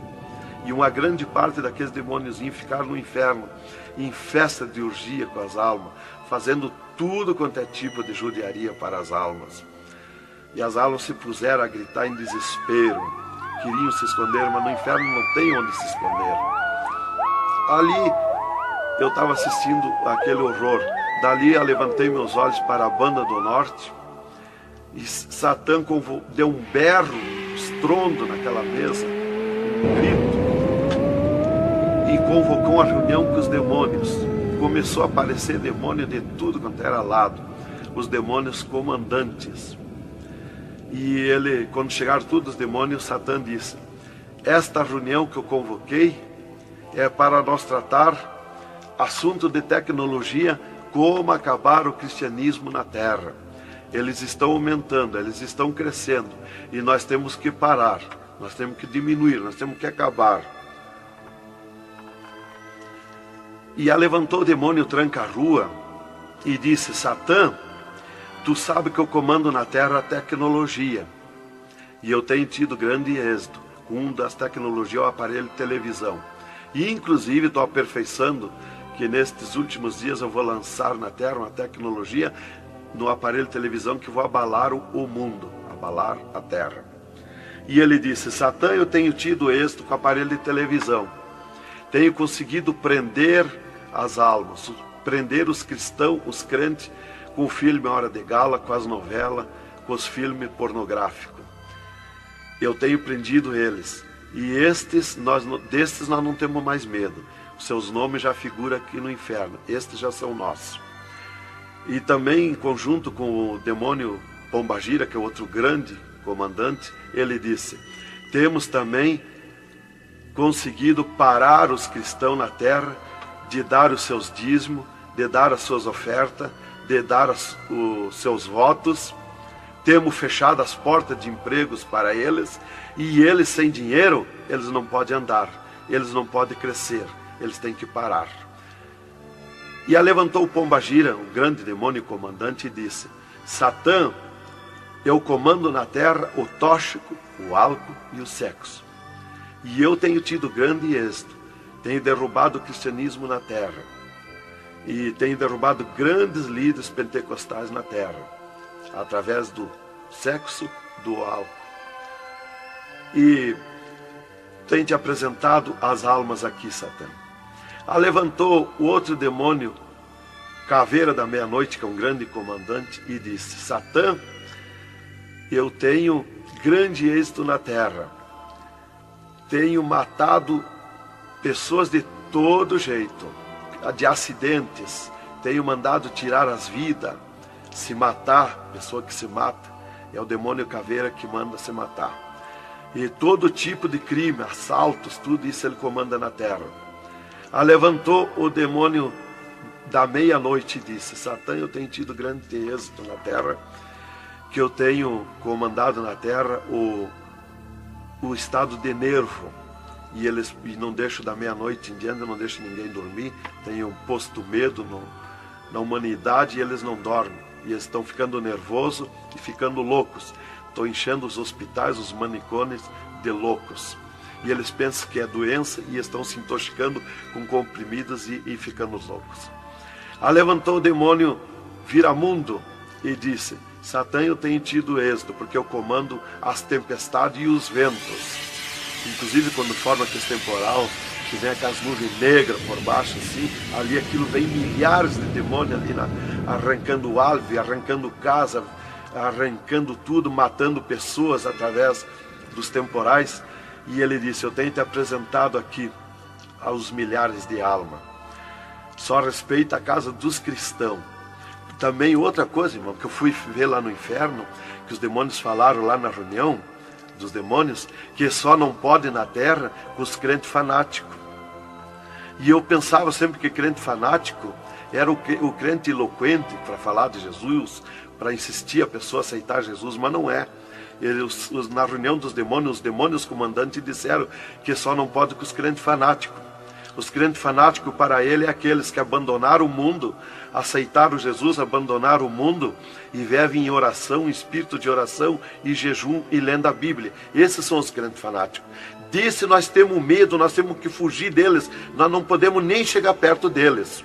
E uma grande parte daqueles demôniozinhos ficaram no inferno, em festa de orgia com as almas, fazendo tudo quanto é tipo de judiaria para as almas. E as almas se puseram a gritar em desespero, queriam se esconder, mas no inferno não tem onde se esconder. Ali eu estava assistindo aquele horror. Dali eu levantei meus olhos para a banda do norte e Satã deu um berro, um estrondo naquela mesa, um grito, e convocou uma reunião com os demônios. Começou a aparecer demônio de tudo quanto era lado, os demônios comandantes. E ele, quando chegaram todos os demônios, Satã disse: esta reunião que eu convoquei é para nós tratar assunto de tecnologia, como acabar o cristianismo na terra. Eles estão aumentando, eles estão crescendo, e nós temos que parar, nós temos que diminuir, nós temos que acabar. E levantou o demônio tranca-rua e disse: Satã, tu sabe que eu comando na terra a tecnologia, e eu tenho tido grande êxito com uma das tecnologias, o aparelho de televisão. E inclusive estou aperfeiçoando que nestes últimos dias eu vou lançar na terra uma tecnologia no aparelho de televisão que vou abalar o mundo, abalar a terra. E ele disse: Satã, eu tenho tido êxito com o aparelho de televisão, tenho conseguido prender as almas, prender os cristãos, os crentes, com o filme Hora de Gala, com as novelas, com os filmes pornográficos. Eu tenho prendido eles. E destes nós não temos mais medo. Os seus nomes já figuram aqui no inferno. Estes já são nossos. E também, em conjunto com o demônio Pombagira, que é outro grande comandante, ele disse: temos também conseguido parar os cristãos na terra de dar os seus dízimos, de dar as suas ofertas, de dar os seus votos. Temos fechado as portas de empregos para eles, e eles sem dinheiro, eles não podem andar, eles não podem crescer, eles têm que parar. E levantou o Pombagira, o grande demônio comandante, e disse: Satã, eu comando na terra o tóxico, o álcool e o sexo. E eu tenho tido grande êxito, tenho derrubado o cristianismo na terra, e tenho derrubado grandes líderes pentecostais na terra, através do sexo, do álcool. E tenho te apresentado as almas aqui, Satã. Levantou o outro demônio, Caveira da Meia-Noite, que é um grande comandante, e disse: Satã, eu tenho grande êxito na terra, tenho matado pessoas de todo jeito, de acidentes, tenho mandado tirar as vidas, se matar, pessoa que se mata, é o demônio Caveira que manda se matar. E todo tipo de crime, assaltos, tudo isso ele comanda na terra. Levantou o demônio da Meia-Noite e disse: Satã, eu tenho tido grande êxito na terra, que eu tenho comandado na terra o estado de nervo, e não deixo da meia-noite em diante, não deixo ninguém dormir, tenho posto medo na humanidade, e eles não dormem, e eles estão ficando nervosos e ficando loucos. Estou enchendo os hospitais, os manicômios de loucos. e eles pensam que é doença e estão se intoxicando com comprimidos e ficando loucos. Levantou o demônio Viramundo e disse: Satã, eu tenho tido êxito, porque eu comando as tempestades e os ventos. Inclusive quando forma aquele temporal, que vem aquelas nuvens negras por baixo assim, ali aquilo vem milhares de demônios ali arrancando árvore, arrancando casa, arrancando tudo, matando pessoas através dos temporais. E ele disse: eu tenho te apresentado aqui aos milhares de almas. Só respeita a casa dos cristãos. Também outra coisa, irmão, que eu fui ver lá no inferno, que os demônios falaram lá na reunião dos demônios, que só não pode na terra com os crentes fanáticos. E eu pensava sempre que crente fanático era o crente eloquente para falar de Jesus, para insistir a pessoa a aceitar Jesus, mas não é. Na reunião dos demônios, os demônios comandantes disseram que só não pode com os crentes fanáticos. Os crentes fanáticos para ele é aqueles que abandonaram o mundo, aceitaram Jesus, abandonaram o mundo e vivem em oração, em espírito de oração e jejum e lendo a Bíblia. Esses são os crentes fanáticos. Desse nós temos medo, nós temos que fugir deles, nós não podemos nem chegar perto deles.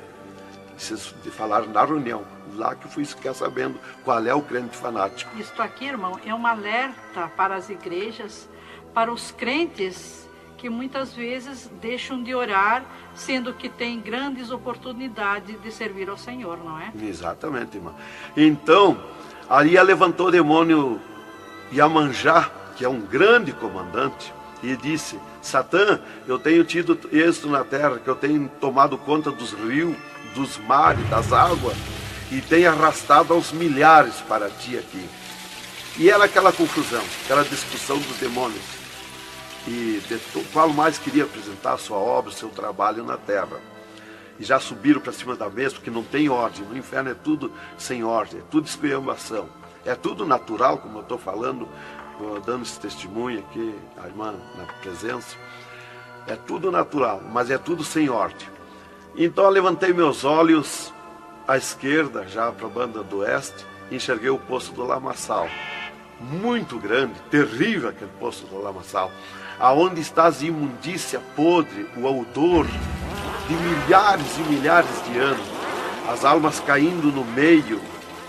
Vocês falaram na reunião, lá que eu fui ficar sabendo qual é o crente fanático. Isto aqui, irmão, é um alerta para as igrejas, para os crentes que muitas vezes deixam de orar, sendo que tem grandes oportunidades de servir ao Senhor, não é? Exatamente, irmão. Então, ali levantou o demônio Iemanjá, que é um grande comandante, e disse: Satã, eu tenho tido êxito na terra, que eu tenho tomado conta dos rios, dos mares, das águas, e tenho arrastado aos milhares para ti aqui. E era aquela confusão, aquela discussão dos demônios. E qual mais queria apresentar a sua obra, o seu trabalho na terra. E já subiram para cima da mesa, porque não tem ordem. No inferno é tudo sem ordem, é tudo esculhambação. É tudo natural, como eu estou falando, dando esse testemunho aqui, a irmã na presença. É tudo natural, mas é tudo sem ordem. Então eu levantei meus olhos à esquerda, já para a banda do oeste, e enxerguei o poço do lamaçal. Muito grande, terrível aquele poço do lamaçal. Aonde está a imundícia podre, o odor de milhares e milhares de anos, as almas caindo no meio,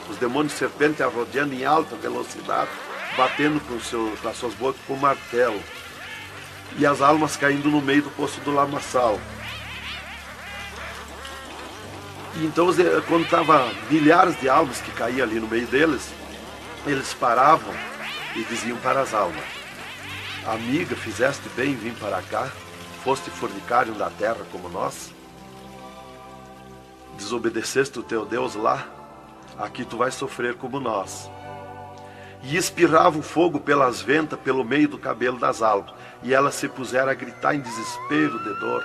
os demônios serpentes rodeando em alta velocidade, batendo com as suas bocas com martelo, e as almas caindo no meio do poço do lamaçal. E então, quando estava milhares de almas que caíam ali no meio deles, eles paravam e diziam para as almas: amiga, fizeste bem em vir para cá, foste fornicário da terra como nós, desobedeceste o teu Deus lá, aqui tu vais sofrer como nós. E espirrava o fogo pelas ventas, pelo meio do cabelo das almas, e elas se puseram a gritar em desespero de dor.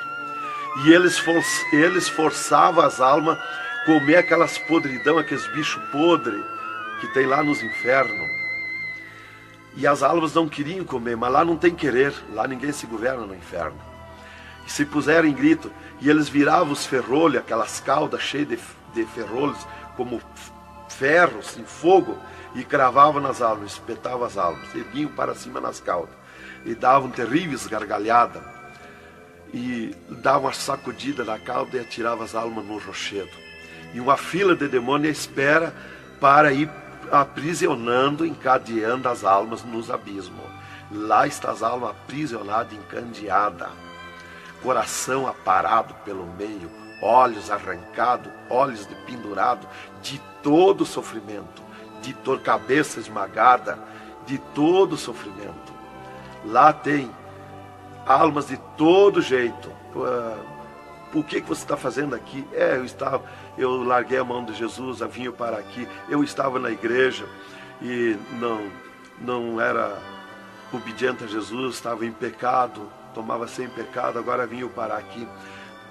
E eles forçavam as almas a comer aquelas podridão, aqueles bichos podres que tem lá nos infernos. E as almas não queriam comer, mas lá não tem querer, lá ninguém se governa no inferno. E se puseram em grito, e eles viravam os ferrolhos, aquelas caudas cheias de ferrolhos, como ferros em fogo, e cravavam nas almas, espetavam as almas, erguiam para cima nas caudas, e davam terríveis gargalhadas, e davam uma sacudida na cauda e atiravam as almas no rochedo. E uma fila de demônios espera para ir aprisionando, encadeando as almas nos abismos. Lá está as almas aprisionadas, encandeadas, coração aparado pelo meio, olhos arrancados, olhos de pendurado, de todo sofrimento, de cabeça esmagada, de todo sofrimento. Lá tem almas de todo jeito. O que você está fazendo aqui? Eu larguei a mão de Jesus, vim para aqui. Eu estava na igreja e não era obediente a Jesus, estava em pecado, tomava sem pecado, agora vim para aqui.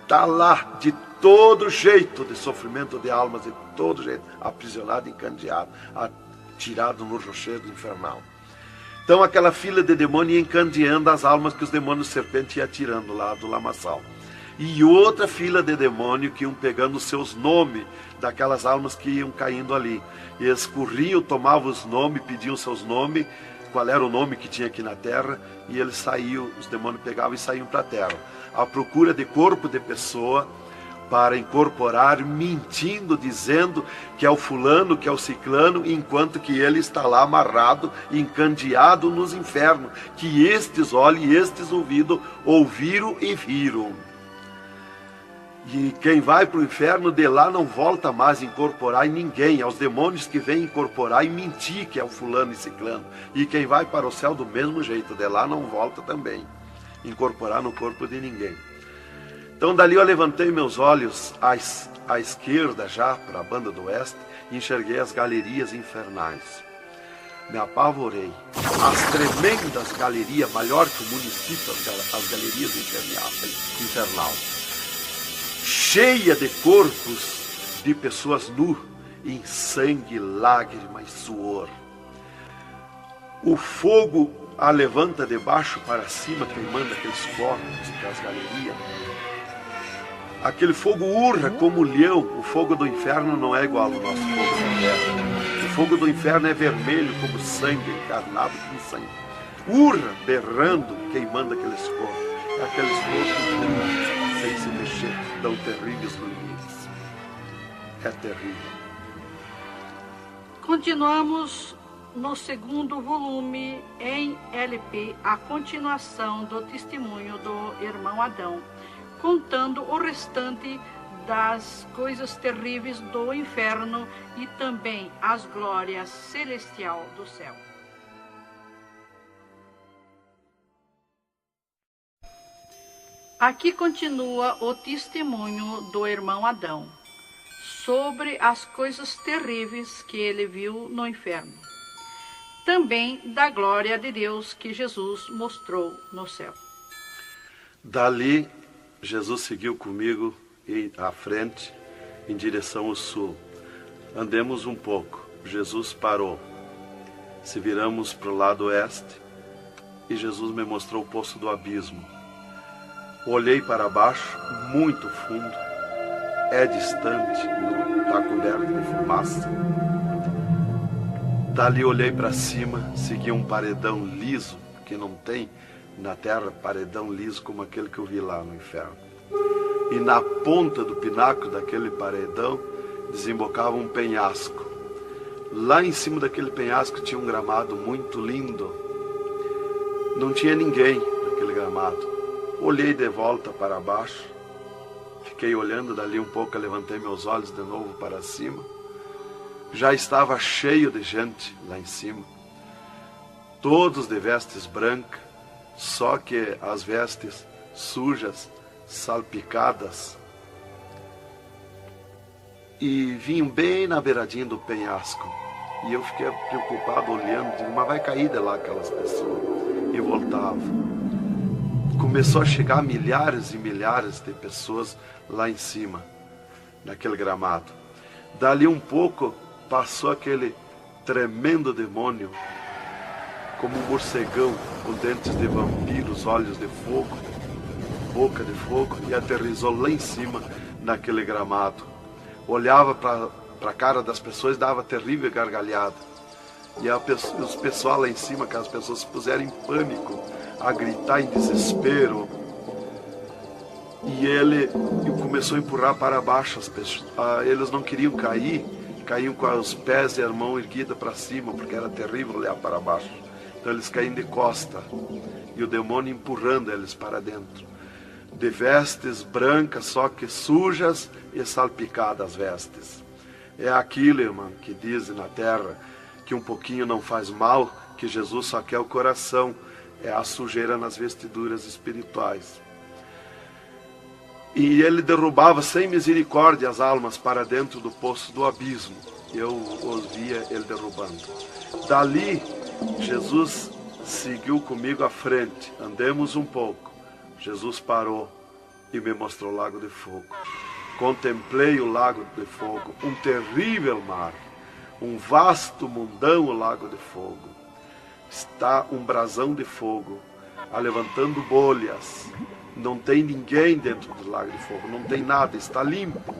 Está lá de todo jeito de sofrimento de almas, de todo jeito, aprisionado, encandeado, atirado no rochedo infernal. Então aquela fila de demônios ia encandeando as almas que os demônios serpentes iam atirando lá do lamaçal. E outra fila de demônios que iam pegando os seus nomes daquelas almas que iam caindo ali. E eles corriam, tomavam os nomes, pediam seus nomes, qual era o nome que tinha aqui na terra, e eles saíam, os demônios pegavam e saíam para a terra, à procura de corpo de pessoa, para incorporar, mentindo, dizendo que é o fulano, que é o ciclano, enquanto que ele está lá amarrado, encandeado nos infernos, que estes olhos e estes ouviram e viram. E quem vai para o inferno de lá não volta mais a incorporar em ninguém, aos demônios que vêm incorporar e mentir que é o fulano e ciclano. E quem vai para o céu do mesmo jeito, de lá não volta também, incorporar no corpo de ninguém. Então dali eu levantei meus olhos à esquerda já, para a banda do oeste, e enxerguei as galerias infernais. Me apavorei. As tremendas galerias, maior que o município, as galerias infernal. Cheia de corpos de pessoas nuas, em sangue, lágrima e suor. O fogo a levanta de baixo para cima, queimando aqueles corpos, aquelas galerias. Aquele fogo urra como leão. O fogo do inferno não é igual ao nosso fogo da terra. O fogo do inferno é vermelho como sangue, encarnado como sangue. Urra, berrando, queimando aqueles corpos. Aqueles corpos sem se mexer, dão terríveis ruídos. É terrível. Continuamos no segundo volume em LP, a continuação do testemunho do irmão Adão, contando o restante das coisas terríveis do inferno e também as glórias celestial do céu. Aqui continua o testemunho do irmão Adão sobre as coisas terríveis que ele viu no inferno. Também da glória de Deus que Jesus mostrou no céu. Dali, Jesus seguiu comigo à frente, em direção ao sul. Andemos um pouco. Jesus parou. Se viramos para o lado oeste, e Jesus me mostrou o poço do abismo. Olhei para baixo, muito fundo. É distante, está coberto de fumaça. Dali olhei para cima, segui um paredão liso, que não tem na terra paredão liso como aquele que eu vi lá no inferno. E na ponta do pináculo daquele paredão desembocava um penhasco. Lá em cima daquele penhasco tinha um gramado muito lindo. Não tinha ninguém naquele gramado. Olhei de volta para baixo, fiquei olhando dali um pouco, levantei meus olhos de novo para cima. Já estava cheio de gente lá em cima, todos de vestes brancas, só que as vestes sujas, salpicadas, e vinham bem na beiradinha do penhasco. E eu fiquei preocupado olhando, digo, mas vai cair de lá aquelas pessoas. E voltava. Começou a chegar milhares e milhares de pessoas lá em cima, naquele gramado. Dali um pouco, passou aquele tremendo demônio, como um morcegão, com dentes de vampiros, olhos de fogo, boca de fogo, e aterrissou lá em cima, naquele gramado. Olhava para a cara das pessoas e dava terrível gargalhada. E os pessoal lá em cima, que as pessoas se puseram em pânico, a gritar em desespero. E ele começou a empurrar para baixo as pessoas. Eles não queriam cair, caíam com os pés e a mão erguida para cima, porque era terrível olhar para baixo. Então eles caíam de costa, e o demônio empurrando eles para dentro. De vestes brancas, só que sujas e salpicadas as vestes. É aquilo, irmão, que dizem na terra, que um pouquinho não faz mal, que Jesus só quer o coração. É a sujeira nas vestiduras espirituais. E ele derrubava sem misericórdia as almas para dentro do poço do abismo. Eu os via ele derrubando. Dali, Jesus seguiu comigo à frente. Andemos um pouco. Jesus parou e me mostrou o lago de fogo. Contemplei o lago de fogo, um terrível mar, um vasto mundão o lago de fogo. Está um brasão de fogo, levantando bolhas. Não tem ninguém dentro do lago de fogo, não tem nada, está limpo.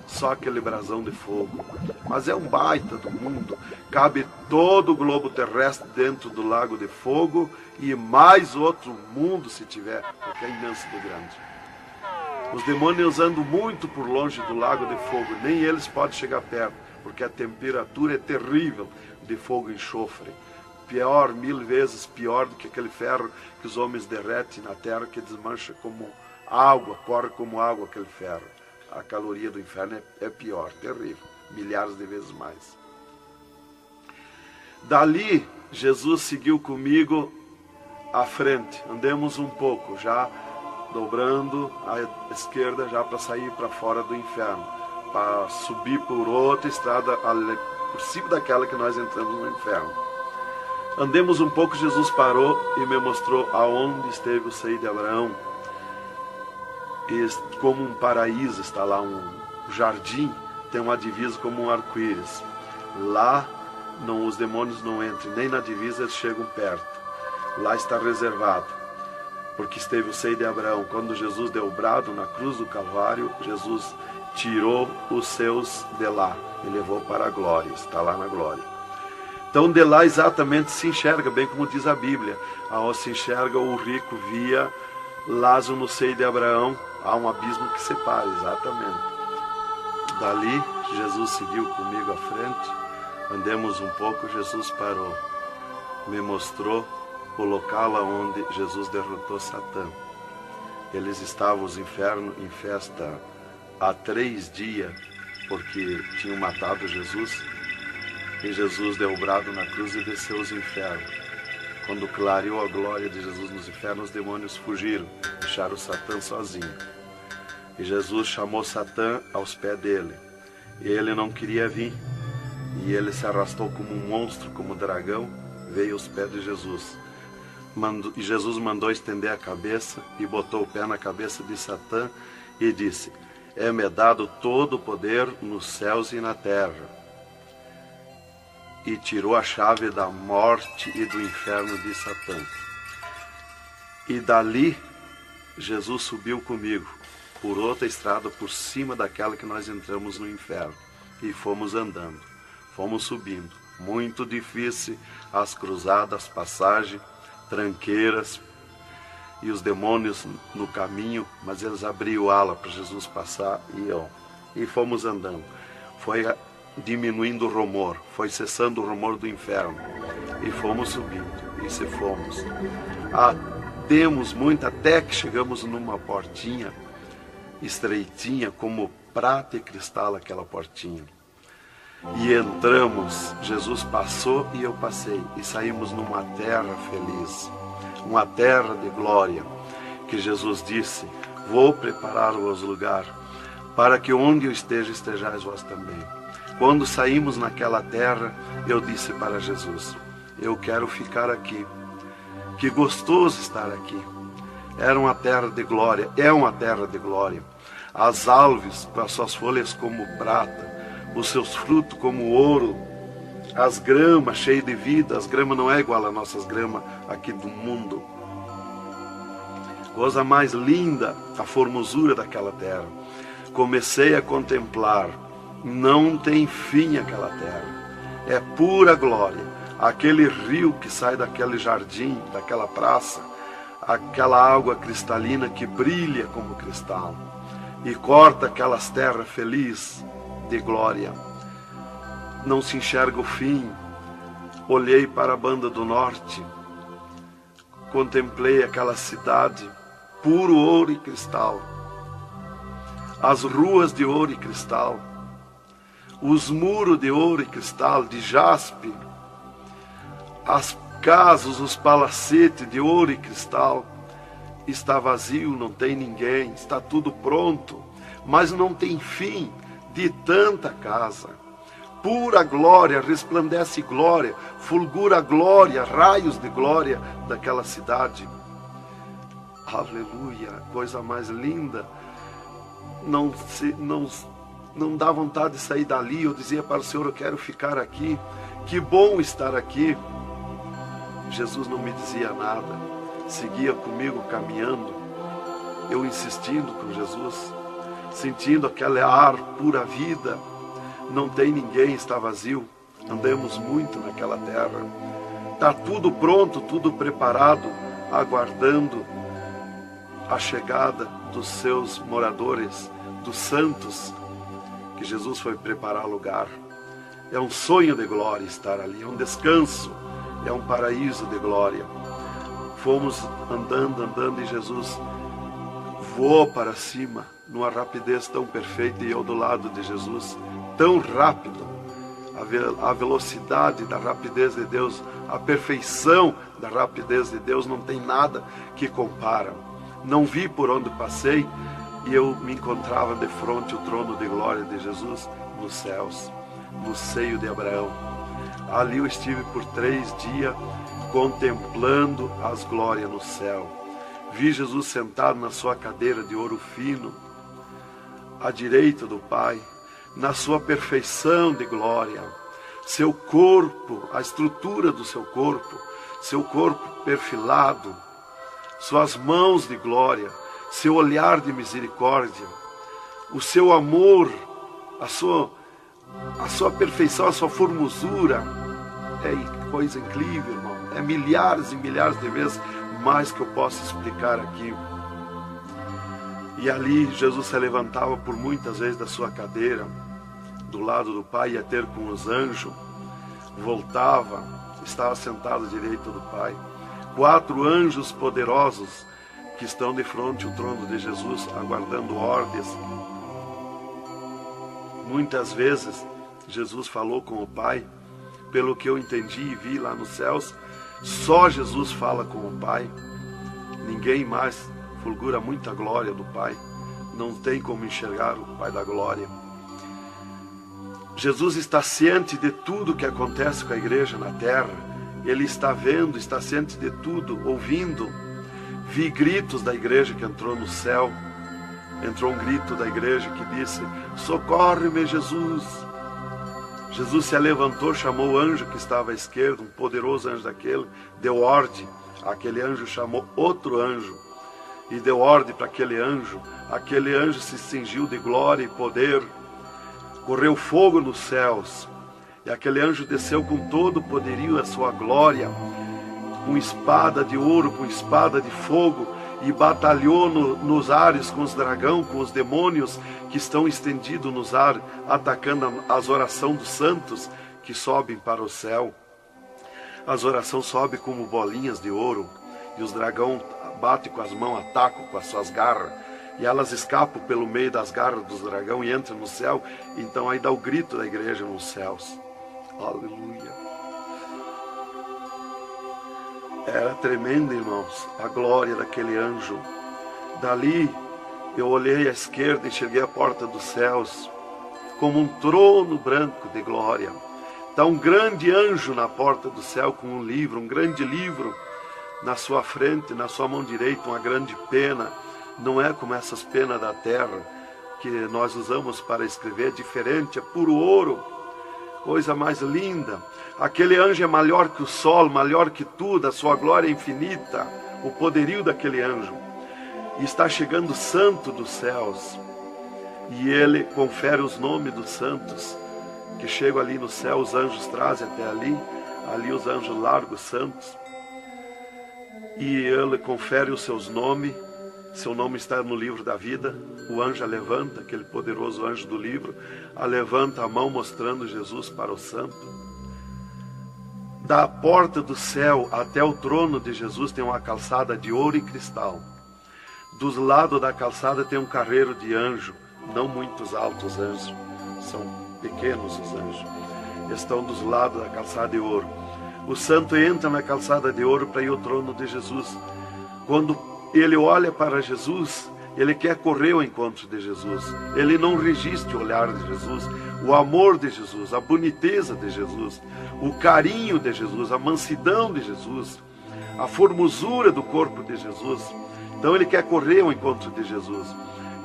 só aquele brasão de fogo. Mas é um baita do mundo. Cabe todo o globo terrestre dentro do lago de fogo e mais outro mundo se tiver, porque é imenso de grande. Os demônios andam muito por longe do lago de fogo, nem eles podem chegar perto, porque a temperatura é terrível de fogo e enxofre. Pior, 1000 vezes pior do que aquele ferro que os homens derretem na terra, que desmancha como água, corre como água aquele ferro. A caloria do inferno é pior, terrível, milhares de vezes mais. Dali, Jesus seguiu comigo à frente. Andemos um pouco, já dobrando à esquerda, já para sair para fora do inferno, para subir por outra estrada, por cima daquela que nós entramos no inferno. Andemos um pouco, Jesus parou e me mostrou aonde esteve o seio de Abraão. E como um paraíso está lá, um jardim, tem uma divisa como um arco-íris. Lá os demônios não entram, nem na divisa eles chegam perto. Lá está reservado, porque esteve o seio de Abraão. Quando Jesus deu o brado na cruz do Calvário, Jesus tirou os seus de lá e levou para a glória, está lá na glória. Então de lá exatamente se enxerga, bem como diz a Bíblia, aonde se enxerga o rico via Lázaro no seio de Abraão, há um abismo que separa, exatamente. Dali Jesus seguiu comigo à frente, andemos um pouco, Jesus parou, me mostrou o local onde Jesus derrotou Satã. Eles estavam, os infernos, em festa há 3 dias, porque tinham matado Jesus, e Jesus deu o brado na cruz e desceu os infernos. Quando clareou a glória de Jesus nos infernos, os demônios fugiram, deixaram Satã sozinho. E Jesus chamou Satã aos pés dele, e ele não queria vir, e ele se arrastou como um monstro, como um dragão, veio aos pés de Jesus. E Jesus mandou estender a cabeça e botou o pé na cabeça de Satã e disse: é-me dado todo o poder nos céus e na terra. E tirou a chave da morte e do inferno de Satã. E dali Jesus subiu comigo por outra estrada por cima daquela que nós entramos no inferno, e fomos andando, fomos subindo, muito difícil as cruzadas, passagem, tranqueiras, e os demônios no caminho, mas eles abriam ala para Jesus passar e fomos andando. Foi diminuindo o rumor, foi cessando o rumor do inferno, e fomos subindo, e se fomos. Demos muito até que chegamos numa portinha estreitinha, como prata e cristal aquela portinha. E entramos, Jesus passou e eu passei, e saímos numa terra feliz, uma terra de glória, que Jesus disse: vou preparar-vos lugar, para que onde eu esteja, estejais vós também. Quando saímos naquela terra, eu disse para Jesus: eu quero ficar aqui, que gostoso estar aqui. Era uma terra de glória, é uma terra de glória. As árvores com as suas folhas como prata, os seus frutos como ouro, as gramas cheias de vida. As gramas não é igual às nossas gramas aqui do mundo. Coisa mais linda, a formosura daquela terra. Comecei a contemplar, não tem fim aquela terra, é pura glória. Aquele rio que sai daquele jardim, daquela praça, aquela água cristalina que brilha como cristal, e corta aquelas terras felizes de glória. Não se enxerga o fim. Olhei para a banda do norte, contemplei aquela cidade, puro ouro e cristal, as ruas de ouro e cristal, os muros de ouro e cristal, de jaspe, as casas, os palacetes de ouro e cristal. Está vazio, não tem ninguém, está tudo pronto, mas não tem fim de tanta casa. Pura glória, resplandece glória, fulgura glória, raios de glória daquela cidade. Aleluia, coisa mais linda. Não dá vontade de sair dali. Eu dizia para o Senhor: eu quero ficar aqui, que bom estar aqui. Jesus não me dizia nada, seguia comigo caminhando, eu insistindo com Jesus. sentindo aquele ar pura vida. Não tem ninguém, está vazio. Andamos muito naquela terra. Está tudo pronto, tudo preparado, aguardando a chegada dos seus moradores, dos santos, que Jesus foi preparar lugar. É um sonho de glória estar ali, é um descanso, é um paraíso de glória. Fomos andando e Jesus voou para cima, numa rapidez tão perfeita, e eu do lado de Jesus, tão rápido. A velocidade da rapidez de Deus, a perfeição da rapidez de Deus, não tem nada que compara. Não vi por onde passei, e eu me encontrava de frente ao trono de glória de Jesus nos céus, no seio de Abraão. Ali eu estive por 3 dias contemplando as glórias no céu. Vi Jesus sentado na sua cadeira de ouro fino, à direita do Pai, na sua perfeição de glória. Seu corpo, a estrutura do seu corpo perfilado, suas mãos de glória, seu olhar de misericórdia, o seu amor, a sua perfeição, a sua formosura. É coisa incrível, irmão. É milhares e milhares de vezes mais que eu posso explicar aqui. E ali Jesus se levantava por muitas vezes da sua cadeira, do lado do Pai, ia ter com os anjos, voltava, estava sentado à direita do Pai. 4 anjos poderosos que estão de frente ao trono de Jesus, aguardando ordens. Muitas vezes Jesus falou com o Pai, pelo que eu entendi e vi lá nos céus, só Jesus fala com o Pai. Ninguém mais fulgura muita glória do Pai. Não tem como enxergar o Pai da glória. Jesus está ciente de tudo que acontece com a igreja na terra. Ele está vendo, está ciente de tudo, ouvindo. Vi gritos da igreja que entrou no céu. Entrou um grito da igreja que disse: socorre-me, Jesus. Jesus se levantou, chamou o anjo que estava à esquerda, um poderoso anjo daquele, deu ordem. Aquele anjo chamou outro anjo e deu ordem para aquele anjo. Aquele anjo se cingiu de glória e poder. Correu fogo nos céus. E aquele anjo desceu com todo o poderio e a sua glória, com espada de ouro, com espada de fogo, e batalhou nos ares com os dragões, com os demônios que estão estendidos nos ares, atacando as orações dos santos que sobem para o céu. As orações sobem como bolinhas de ouro, e os dragões batem com as mãos, atacam com as suas garras, e elas escapam pelo meio das garras dos dragões e entram no céu. Então aí dá o grito da igreja nos céus. Aleluia. Era tremendo, irmãos, a glória daquele anjo. Dali eu olhei à esquerda e enxerguei a porta dos céus, como um trono branco de glória. Está um grande anjo na porta do céu com um livro, um grande livro na sua frente, na sua mão direita, uma grande pena. Não é como essas penas da terra que nós usamos para escrever, é diferente, é puro ouro, coisa mais linda. Aquele anjo é maior que o sol, maior que tudo, a sua glória é infinita, o poderio daquele anjo. E está chegando o santo dos céus, e ele confere os nomes dos santos, que chegam ali no céu, os anjos trazem até ali os anjos largos santos, e ele confere os seus nomes. Seu nome está no livro da vida. O anjo a levanta, aquele poderoso anjo do livro, a levanta a mão mostrando Jesus para o santo. Da porta do céu até o trono de Jesus tem uma calçada de ouro e cristal. Dos lados da calçada tem um carreiro de anjo, não muitos altos anjos, são pequenos os anjos. Estão dos lados da calçada de ouro. O santo entra na calçada de ouro para ir ao trono de Jesus. Quando ele olha para Jesus, ele quer correr ao encontro de Jesus. Ele não resiste o olhar de Jesus, o amor de Jesus, a boniteza de Jesus, o carinho de Jesus, a mansidão de Jesus, a formosura do corpo de Jesus. Então ele quer correr ao encontro de Jesus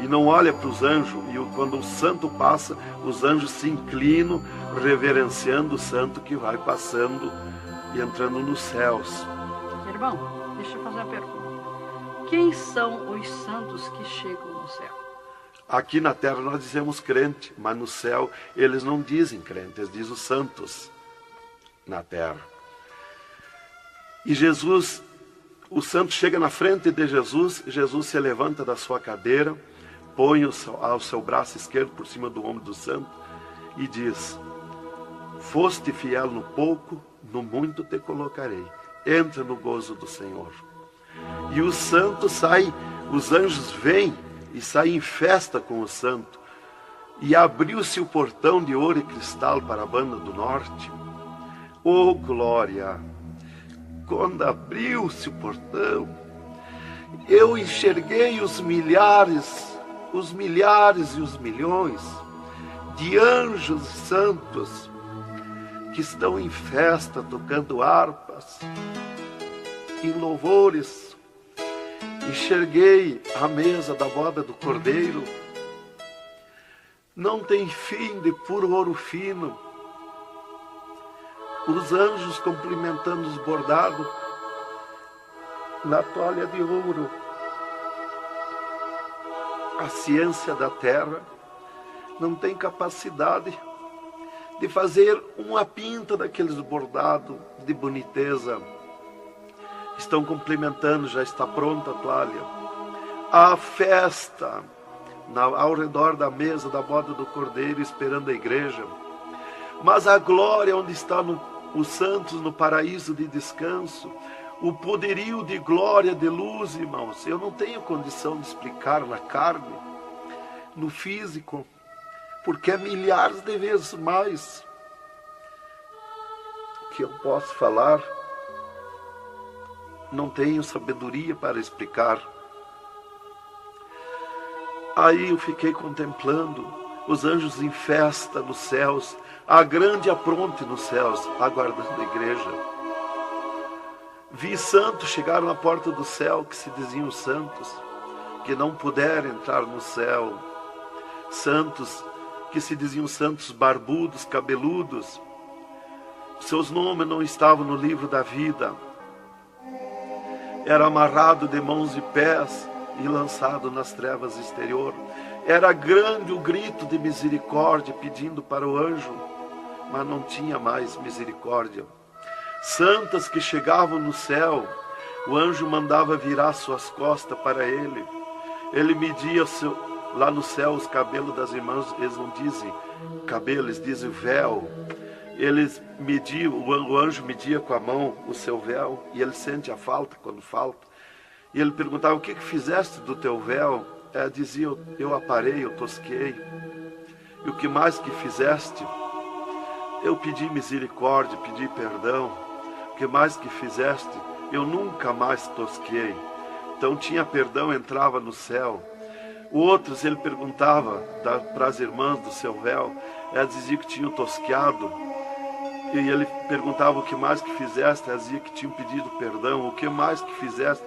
e não olha para os anjos. E quando o santo passa, os anjos se inclinam, reverenciando o santo que vai passando e entrando nos céus. Irmão, deixa eu fazer uma pergunta. Quem são os santos que chegam no céu? Aqui na terra nós dizemos crente, mas no céu eles não dizem crente, eles dizem os santos na terra. E Jesus, o santo chega na frente de Jesus, Jesus se levanta da sua cadeira, põe o seu braço esquerdo por cima do ombro do santo e diz: foste fiel no pouco, no muito te colocarei. Entra no gozo do Senhor. E o santo sai, os anjos vêm e saem em festa com o santo. E abriu-se o portão de ouro e cristal para a banda do norte. Oh, glória! Quando abriu-se o portão, eu enxerguei os milhares e os milhões de anjos santos que estão em festa, tocando harpas, em louvores. Enxerguei a mesa da boda do Cordeiro, não tem fim, de puro ouro fino. Os anjos cumprimentando os bordados na toalha de ouro. A ciência da terra não tem capacidade de fazer uma pinta daqueles bordados de boniteza. Estão cumprimentando, já está pronta a toalha. A festa ao redor da mesa da boda do Cordeiro, esperando a igreja. Mas a glória onde estão os santos no paraíso de descanso, o poderio de glória, de luz, irmãos, eu não tenho condição de explicar na carne, no físico, porque é milhares de vezes mais que eu posso falar. Não tenho sabedoria para explicar. Aí eu fiquei contemplando os anjos em festa nos céus, a grande apronte nos céus, aguardando a igreja. Vi santos chegar na porta do céu, que se diziam santos, que não puderam entrar no céu. Santos que se diziam santos barbudos, cabeludos. Seus nomes não estavam no livro da vida. Era amarrado de mãos e pés e lançado nas trevas exterior. Era grande o grito de misericórdia pedindo para o anjo, mas não tinha mais misericórdia. Santas que chegavam no céu, o anjo mandava virar suas costas para ele. Ele media lá no céu os cabelos das irmãs, eles não dizem cabelo, eles dizem véu. Eles mediam, o anjo media com a mão o seu véu, e ele sente a falta quando falta. E ele perguntava: o que fizeste do teu véu? Ela dizia: eu aparei, eu tosquei. E o que mais que fizeste? Eu pedi misericórdia, pedi perdão. O que mais que fizeste? Eu nunca mais tosquei. Então tinha perdão, entrava no céu. Outros ele perguntava para as irmãs do seu véu, elas diziam que tinham tosqueado. E ele perguntava: o que mais que fizeste? Ela dizia que tinham pedido perdão. O que mais que fizeste?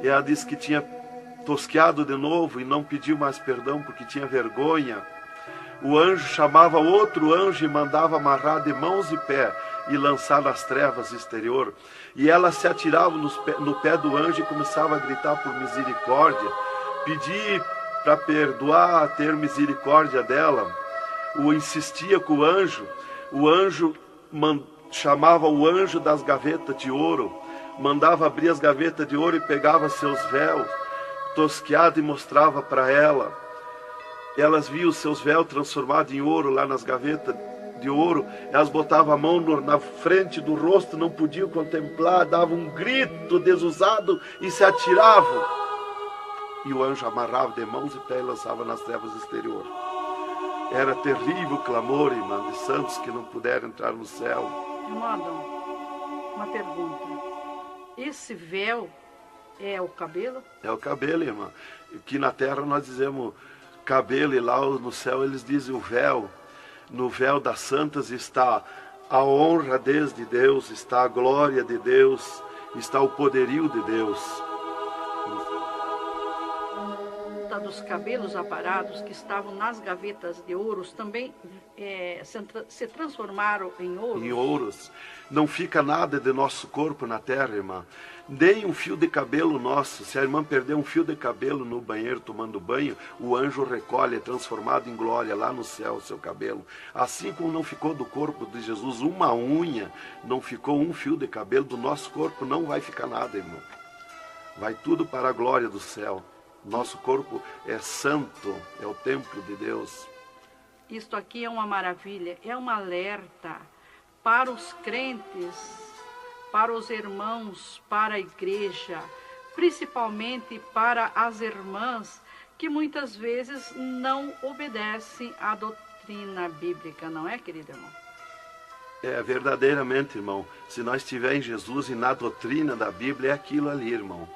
E ela disse que tinha tosqueado de novo e não pediu mais perdão porque tinha vergonha. O anjo chamava outro anjo e mandava amarrar de mãos e pé e lançar nas trevas exterior. E ela se atirava no pé do anjo e começava a gritar por misericórdia, pedir para perdoar, ter misericórdia dela. Insistia com o anjo chamava o anjo das gavetas de ouro, mandava abrir as gavetas de ouro e pegava seus véus tosqueados e mostrava para ela. Elas viam os seus véus transformados em ouro lá nas gavetas de ouro. Elas botavam a mão na frente do rosto, não podiam contemplar, davam um grito desusado e se atiravam. E o anjo amarrava de mãos e pés e lançava nas trevas exterior. Era terrível o clamor, irmã, de santos que não puderam entrar no céu. Irmão Adão, uma pergunta. Esse véu é o cabelo? É o cabelo, irmã. Aqui na terra nós dizemos cabelo, e lá no céu eles dizem o véu. No véu das santas está a honra de Deus, está a glória de Deus, está o poderio de Deus. Está dos cabelos aparados que estavam nas gavetas de ouros também se transformaram em ouros? Em ouros. Não fica nada de nosso corpo na terra, irmã. Nem um fio de cabelo nosso. Se a irmã perder um fio de cabelo no banheiro tomando banho, o anjo recolhe, é transformado em glória lá no céu o seu cabelo. Assim como não ficou do corpo de Jesus uma unha, não ficou um fio de cabelo, do nosso corpo não vai ficar nada, irmão. Vai tudo para a glória do céu. Nosso corpo é santo, é o templo de Deus. Isto aqui é uma maravilha, é um alerta para os crentes, para os irmãos, para a igreja, principalmente para as irmãs que muitas vezes não obedecem à doutrina bíblica, não é, querido irmão? É, verdadeiramente, irmão. Se nós estivermos em Jesus e na doutrina da Bíblia, é aquilo ali, irmão.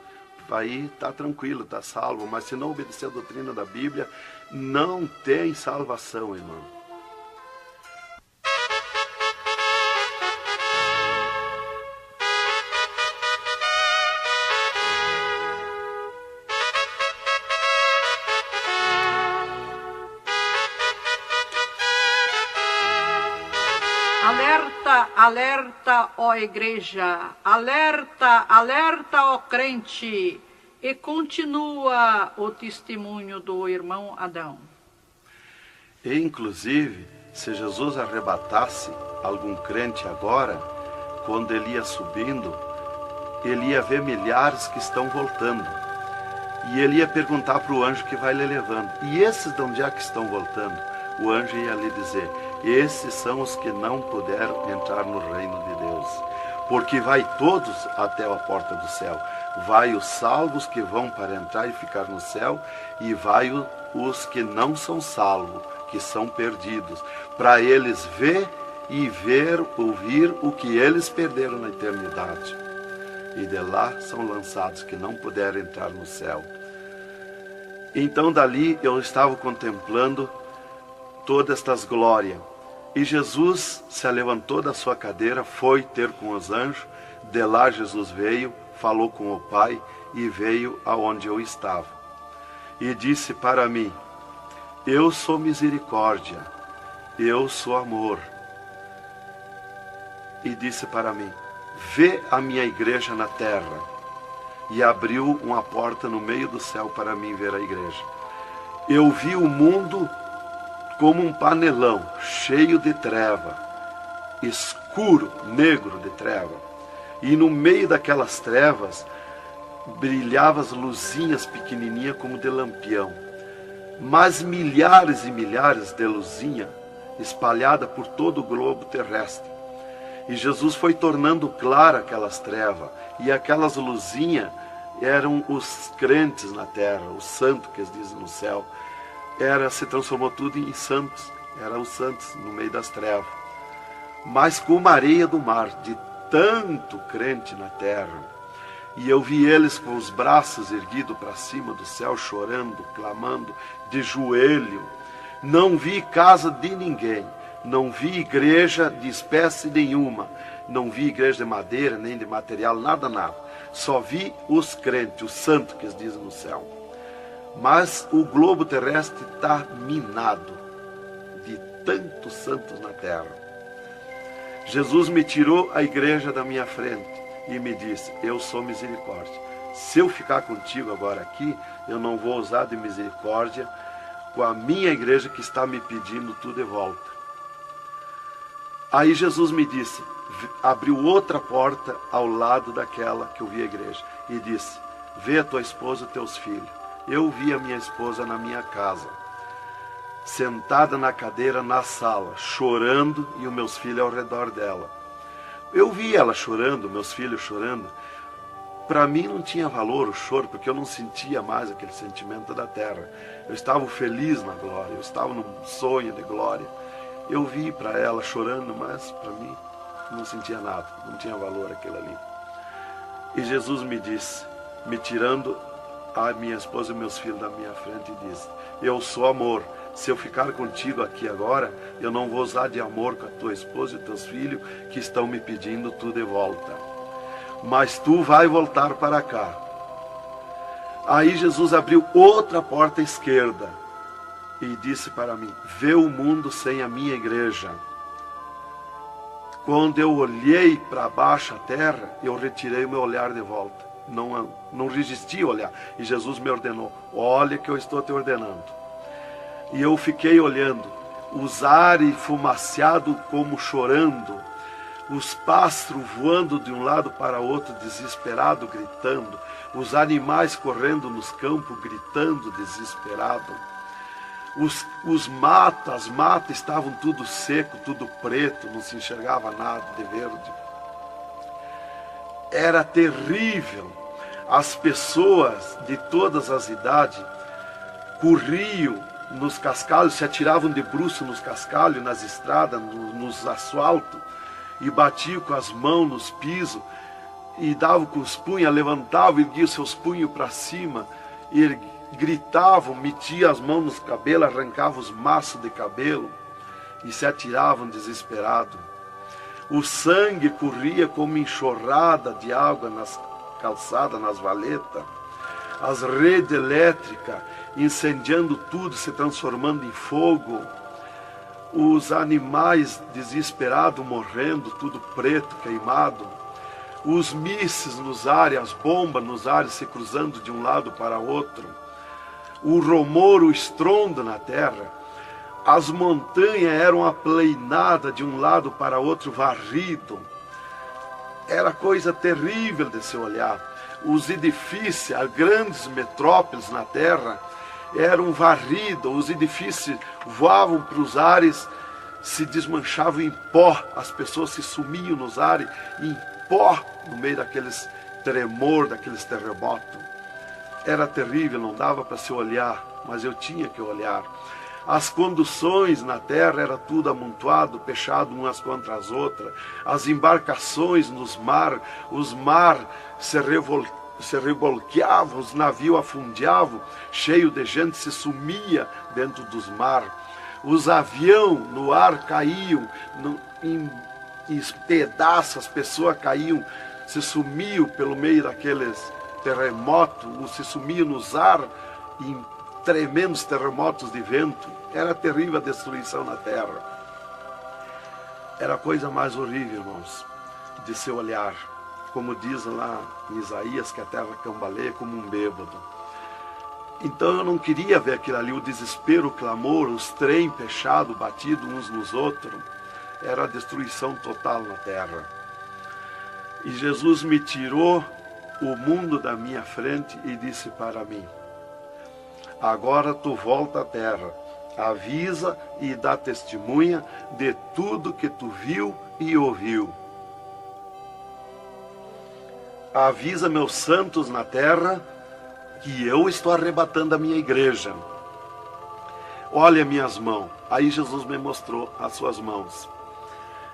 Aí está tranquilo, está salvo. Mas se não obedecer a doutrina da Bíblia, não tem salvação, irmão. Alerta, alerta, ó igreja, alerta, alerta, ó crente. E continua o testemunho do irmão Adão. E, inclusive, se Jesus arrebatasse algum crente agora, quando ele ia subindo, ele ia ver milhares que estão voltando. E ele ia perguntar para o anjo que vai lhe levando. E esses de onde é que estão voltando? O anjo ia lhe dizer: esses são os que não puderam entrar no reino de Deus. Porque vai todos até a porta do céu. Vai os salvos que vão para entrar e ficar no céu, e vai os que não são salvos, que são perdidos, para eles ver e ouvir o que eles perderam na eternidade. E de lá são lançados que não puderam entrar no céu. Então dali eu estava contemplando todas estas glórias. E Jesus se levantou da sua cadeira, foi ter com os anjos. De lá Jesus veio, falou com o Pai e veio aonde eu estava. E disse para mim: eu sou misericórdia, eu sou amor. E disse para mim: vê a minha igreja na terra. E abriu uma porta no meio do céu para mim ver a igreja. Eu vi o mundo como um panelão, cheio de treva, escuro, negro de treva. E no meio daquelas trevas, brilhavam as luzinhas pequenininhas como de lampião. Mas milhares e milhares de luzinhas espalhadas por todo o globo terrestre. E Jesus foi tornando clara aquelas trevas. E aquelas luzinhas eram os crentes na terra, os santos que eles dizem no céu. Se transformou tudo em santos. Eram os santos no meio das trevas. Mas como a areia do mar, de tanto crente na terra. E eu vi eles com os braços erguidos para cima do céu, chorando, clamando, de joelho. Não vi casa de ninguém. Não vi igreja de espécie nenhuma. Não vi igreja de madeira, nem de material, nada, nada. Só vi os crentes, os santos que eles dizem no céu. Mas o globo terrestre está minado de tantos santos na terra. Jesus me tirou a igreja da minha frente e me disse: eu sou misericórdia. Se eu ficar contigo agora aqui, eu não vou usar de misericórdia com a minha igreja que está me pedindo tudo de volta. Aí Jesus me disse, abriu outra porta ao lado daquela que eu vi a igreja e disse: vê a tua esposa e teus filhos. Eu vi a minha esposa na minha casa, sentada na cadeira na sala, chorando, e os meus filhos ao redor dela. Eu vi ela chorando, meus filhos chorando. Para mim não tinha valor o choro, porque eu não sentia mais aquele sentimento da terra. Eu estava feliz na glória, eu estava num sonho de glória. Eu vi para ela chorando, mas para mim não sentia nada, não tinha valor aquilo ali. E Jesus me disse, me tirando a minha esposa e meus filhos da minha frente, e disse: eu sou amor. Se eu ficar contigo aqui agora, eu não vou usar de amor com a tua esposa e teus filhos que estão me pedindo tu de volta. Mas tu vai voltar para cá. Aí Jesus abriu outra porta à esquerda e disse para mim: vê o mundo sem a minha igreja. Quando eu olhei para baixo a terra, eu retirei o meu olhar de volta. Não resisti a olhar. E Jesus me ordenou: olha que eu estou te ordenando. E eu fiquei olhando, os ares fumaciados como chorando, os pássaros voando de um lado para outro, desesperado, gritando, os animais correndo nos campos, gritando, desesperado. As matas estavam tudo seco, tudo preto, não se enxergava nada de verde. Era terrível. As pessoas de todas as idades corriam nos cascalhos, se atiravam de bruços nos cascalhos, nas estradas, nos asfaltos, e batiam com as mãos nos pisos, e davam com os punhos, levantavam, erguiam seus punhos para cima, e gritavam, metiam as mãos nos cabelos, arrancavam os maços de cabelo, e se atiravam desesperados. O sangue corria como enxurrada de água nas calçadas, nas valetas. As redes elétricas incendiando tudo, se transformando em fogo. Os animais desesperados morrendo, tudo preto, queimado. Os mísseis nos ares, as bombas nos ares se cruzando de um lado para outro. O rumor, o estrondo na terra. As montanhas eram aplainadas de um lado para outro, varrido. Era coisa terrível de se olhar. Os edifícios, as grandes metrópoles na terra, eram varridos. Os edifícios voavam para os ares, se desmanchavam em pó. As pessoas se sumiam nos ares em pó, no meio daqueles tremor, daqueles terremotos. Era terrível, não dava para se olhar, mas eu tinha que olhar. As conduções na terra era tudo amontoado, fechado umas contra as outras. As embarcações nos mar, os mar se revolqueavam, os navios afundiavam, cheio de gente, se sumia dentro dos mar. Os aviões no ar caíam em pedaços, as pessoas caíam, se sumiam pelo meio daqueles terremotos, se sumiam nos ar em tremendos terremotos de vento. Era terrível a destruição na terra. Era a coisa mais horrível, irmãos, de se olhar. Como diz lá em Isaías, que a terra cambaleia como um bêbado. Então eu não queria ver aquilo ali, o desespero, o clamor, os trens fechados, batidos uns nos outros. Era a destruição total na terra. E Jesus me tirou o mundo da minha frente e disse para mim: agora tu volta à terra, avisa e dá testemunha de tudo que tu viu e ouviu. Avisa meus santos na terra que eu estou arrebatando a minha igreja. Olha minhas mãos. Aí Jesus me mostrou as suas mãos.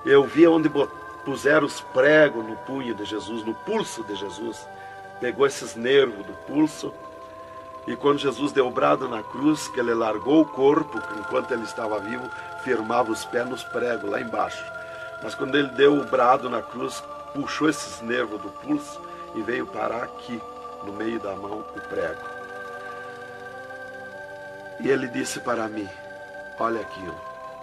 Eu vi onde puseram os pregos no punho de Jesus, no pulso de Jesus. Pegou esses nervos do pulso. E quando Jesus deu o brado na cruz, que ele largou o corpo, enquanto ele estava vivo, firmava os pés nos pregos lá embaixo. Mas quando ele deu o brado na cruz, puxou esses nervos do pulso e veio parar aqui, no meio da mão, o prego. E ele disse para mim: olha aqui,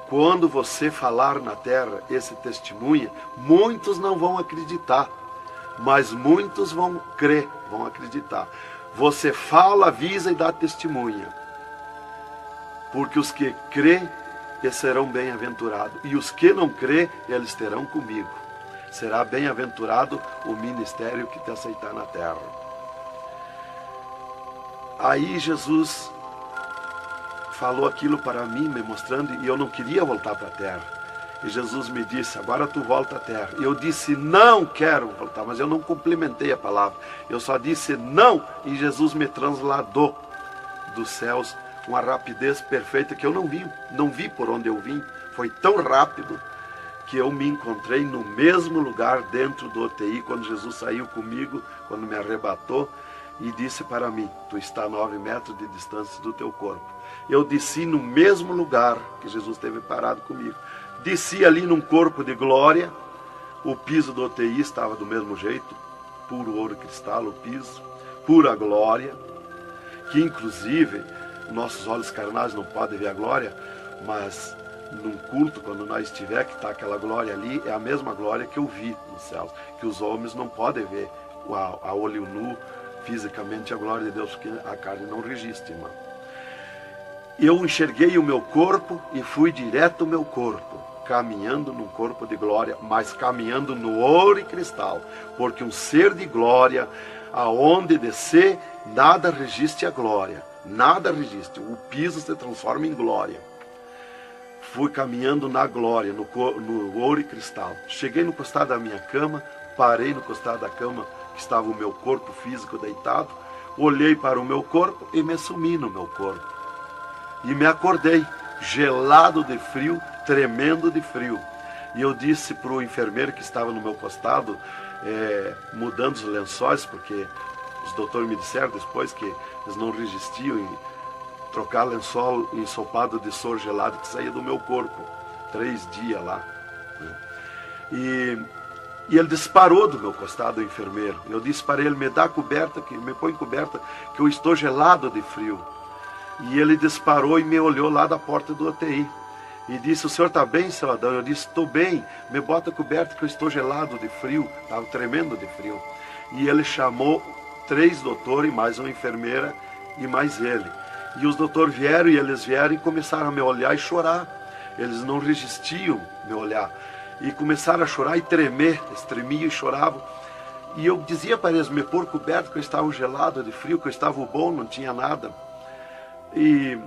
quando você falar na terra esse testemunho, muitos não vão acreditar, mas muitos vão crer, vão acreditar. Você fala, avisa e dá testemunha. Porque os que crêem, eles serão bem-aventurados. E os que não crêem, eles terão comigo. Será bem-aventurado o ministério que te aceitar na terra. Aí Jesus falou aquilo para mim, me mostrando, e eu não queria voltar para a terra. E Jesus me disse: agora tu volta à terra. E eu disse: não quero voltar, mas eu não complementei a palavra. Eu só disse não, e Jesus me transladou dos céus com uma rapidez perfeita que eu não vi por onde eu vim. Foi tão rápido que eu me encontrei no mesmo lugar dentro do UTI, quando Jesus saiu comigo, quando me arrebatou, e disse para mim: tu está a 9 metros de distância do teu corpo. Eu desci no mesmo lugar que Jesus esteve parado comigo. Desci ali num corpo de glória. O piso do UTI estava do mesmo jeito, puro ouro cristal o piso, pura glória. que inclusive nossos olhos carnais não podem ver a glória, mas num culto, quando nós estiver, que está aquela glória ali, é a mesma glória que eu vi nos céus, que os homens não podem ver a olho nu, fisicamente, a glória de Deus, porque a carne não resiste, irmão. Eu enxerguei o meu corpo e fui direto ao meu corpo, caminhando num corpo de glória, mas caminhando no ouro e cristal, porque um ser de glória, aonde descer, nada resiste à glória, nada resiste, o piso se transforma em glória. Fui caminhando na glória, no ouro e cristal. Cheguei no costado da minha cama, parei no costado da cama, que estava o meu corpo físico deitado, olhei para o meu corpo e me sumi no meu corpo. E me acordei, gelado de frio, tremendo de frio. E eu disse para o enfermeiro que estava no meu costado, mudando os lençóis, porque os doutores me disseram depois que eles não resistiam em trocar lençol ensopado de soro gelado que saía do meu corpo. 3 dias lá. E ele disparou do meu costado, o enfermeiro. Eu disse para ele, me dá coberta, me põe coberta, que eu estou gelado de frio. E ele disparou e me olhou lá da porta do UTI. E disse, o senhor está bem, seu Adão? Eu disse, estou bem, me bota coberta que eu estou gelado de frio. Estava tremendo de frio. E ele chamou 3 doutores, mais uma enfermeira e mais ele. E os doutores vieram, e eles vieram e começaram a me olhar e chorar. Eles não resistiam me olhar. E começaram a chorar e tremer, eles tremiam e choravam. E eu dizia para eles me pôr coberto, que eu estava gelado de frio, que eu estava bom, não tinha nada. E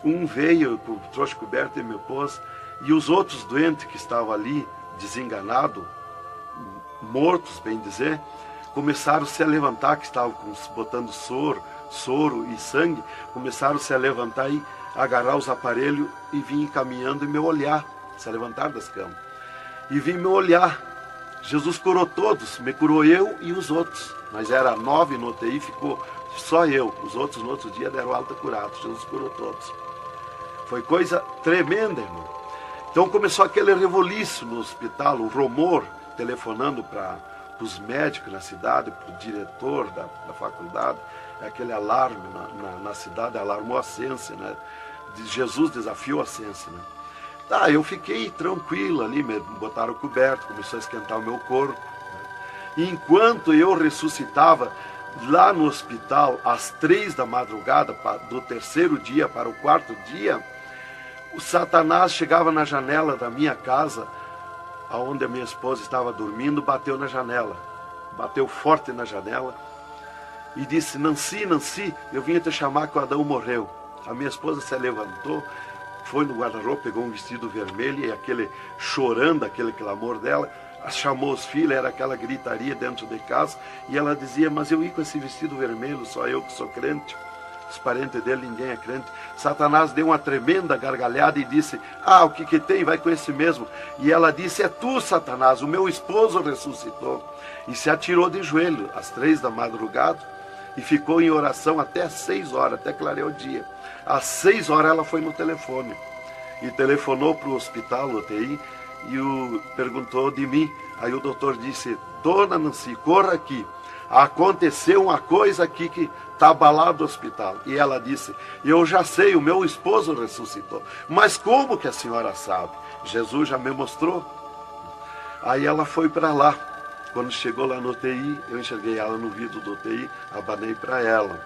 um veio, trouxe coberto e me pôs. E os outros doentes que estavam ali, desenganados, mortos, bem dizer, começaram a se levantar, que estavam botando soro e sangue, começaram a se levantar e agarrar os aparelhos e vir caminhando e me olhar, se levantar das camas. E vim me olhar. Jesus curou todos, me curou eu e os outros. Mas era 9 no UTI, ficou só eu. Os outros no outro dia deram alta curados. Jesus curou todos. Foi coisa tremenda, irmão. Então começou aquele revoluço no hospital, o rumor, telefonando para os médicos na cidade, para o diretor da faculdade, aquele alarme na cidade, alarmou a ciência, né? Jesus desafiou a ciência, né? Tá, eu fiquei tranquilo ali, me botaram coberto, começou a esquentar o meu corpo, né? E enquanto eu ressuscitava lá no hospital, às 3 da madrugada, do 3º dia para o 4º dia, o Satanás chegava na janela da minha casa, onde a minha esposa estava dormindo, bateu na janela, bateu forte na janela, e disse, Nancy, Nancy, eu vim te chamar que o Adão morreu. A minha esposa se levantou, foi no guarda-roupa, pegou um vestido vermelho, e aquele chorando, aquele clamor dela, chamou os filhos, era aquela gritaria dentro de casa, e ela dizia, mas eu ia com esse vestido vermelho, só eu que sou crente, os parentes dele, ninguém é crente. Satanás deu uma tremenda gargalhada e disse, o que tem, vai com esse mesmo. E ela disse, é tu, Satanás, o meu esposo ressuscitou. E se atirou de joelho, às 3 da madrugada, e ficou em oração até às 6 horas, até clarear o dia. Às 6 horas ela foi no telefone, e telefonou para o hospital, UTI, e perguntou de mim. Aí o doutor disse, dona Nancy, corra aqui, aconteceu uma coisa aqui que está abalado o hospital. E ela disse, eu já sei, o meu esposo ressuscitou. Mas como que a senhora sabe? Jesus já me mostrou. Aí ela foi para lá. Quando chegou lá no UTI, eu enxerguei ela no vidro do UTI, abanei para ela.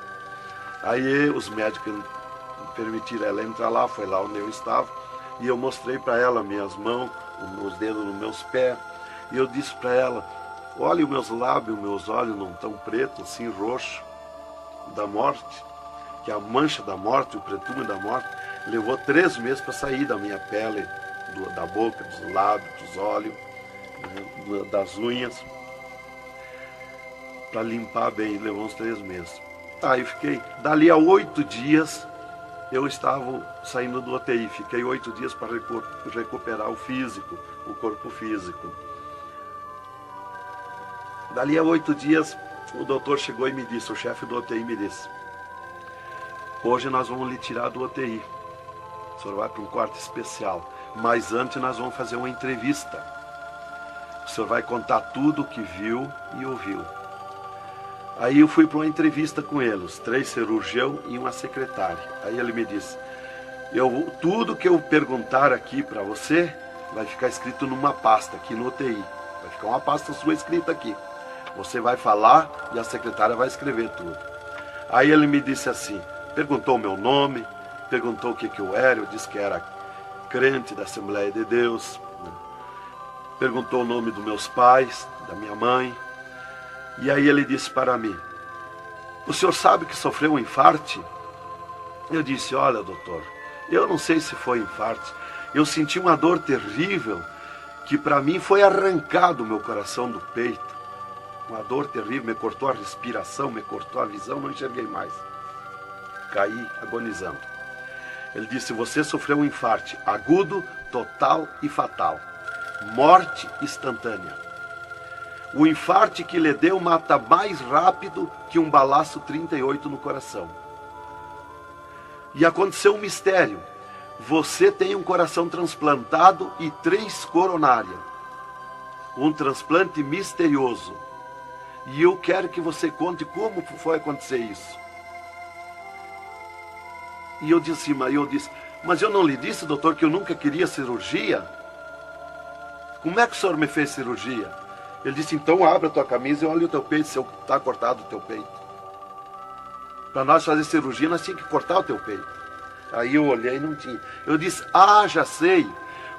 Aí os médicos permitiram ela entrar lá, foi lá onde eu estava, e eu mostrei para ela minhas mãos, os dedos nos meus pés, e eu disse para ela, olha os meus lábios, meus olhos não estão pretos, assim roxo, da morte, que a mancha da morte, o pretume da morte, levou 3 meses para sair da minha pele, da boca, dos lábios, dos olhos, das unhas, para limpar bem, levou uns 3 meses. Tá, eu fiquei, dali a 8 dias, eu estava saindo do UTI, fiquei 8 dias para recuperar o físico, o corpo físico. Dali a 8 dias, o doutor chegou e me disse, o chefe do UTI me disse, hoje nós vamos lhe tirar do UTI, o senhor vai para um quarto especial, mas antes nós vamos fazer uma entrevista. O senhor vai contar tudo o que viu e ouviu. Aí eu fui para uma entrevista com ele, os 3 cirurgiões e uma secretária. Aí ele me disse, tudo que eu perguntar aqui para você vai ficar escrito numa pasta aqui no UTI. Vai ficar uma pasta sua escrita aqui. Você vai falar e a secretária vai escrever tudo. Aí ele me disse assim, perguntou o meu nome, perguntou o que eu era, eu disse que era crente da Assembleia de Deus, né? Perguntou o nome dos meus pais, da minha mãe. E aí ele disse para mim, o senhor sabe que sofreu um infarte? Eu disse, olha doutor, eu não sei se foi infarte, eu senti uma dor terrível, que para mim foi arrancado o meu coração do peito. Uma dor terrível, me cortou a respiração, me cortou a visão, não enxerguei mais. Caí agonizando. Ele disse, você sofreu um infarte agudo, total e fatal. Morte instantânea. O infarte que lhe deu mata mais rápido que um balaço 38 no coração. E aconteceu um mistério. Você tem um coração transplantado e 3 coronárias. Um transplante misterioso. E eu quero que você conte como foi acontecer isso. E eu disse, mas eu não lhe disse, doutor, que eu nunca queria cirurgia? Como é que o senhor me fez cirurgia? Ele disse, então abre a tua camisa e olha o teu peito, se está cortado o teu peito. Para nós fazer cirurgia, nós tínhamos que cortar o teu peito. Aí eu olhei e não tinha. Eu disse, já sei.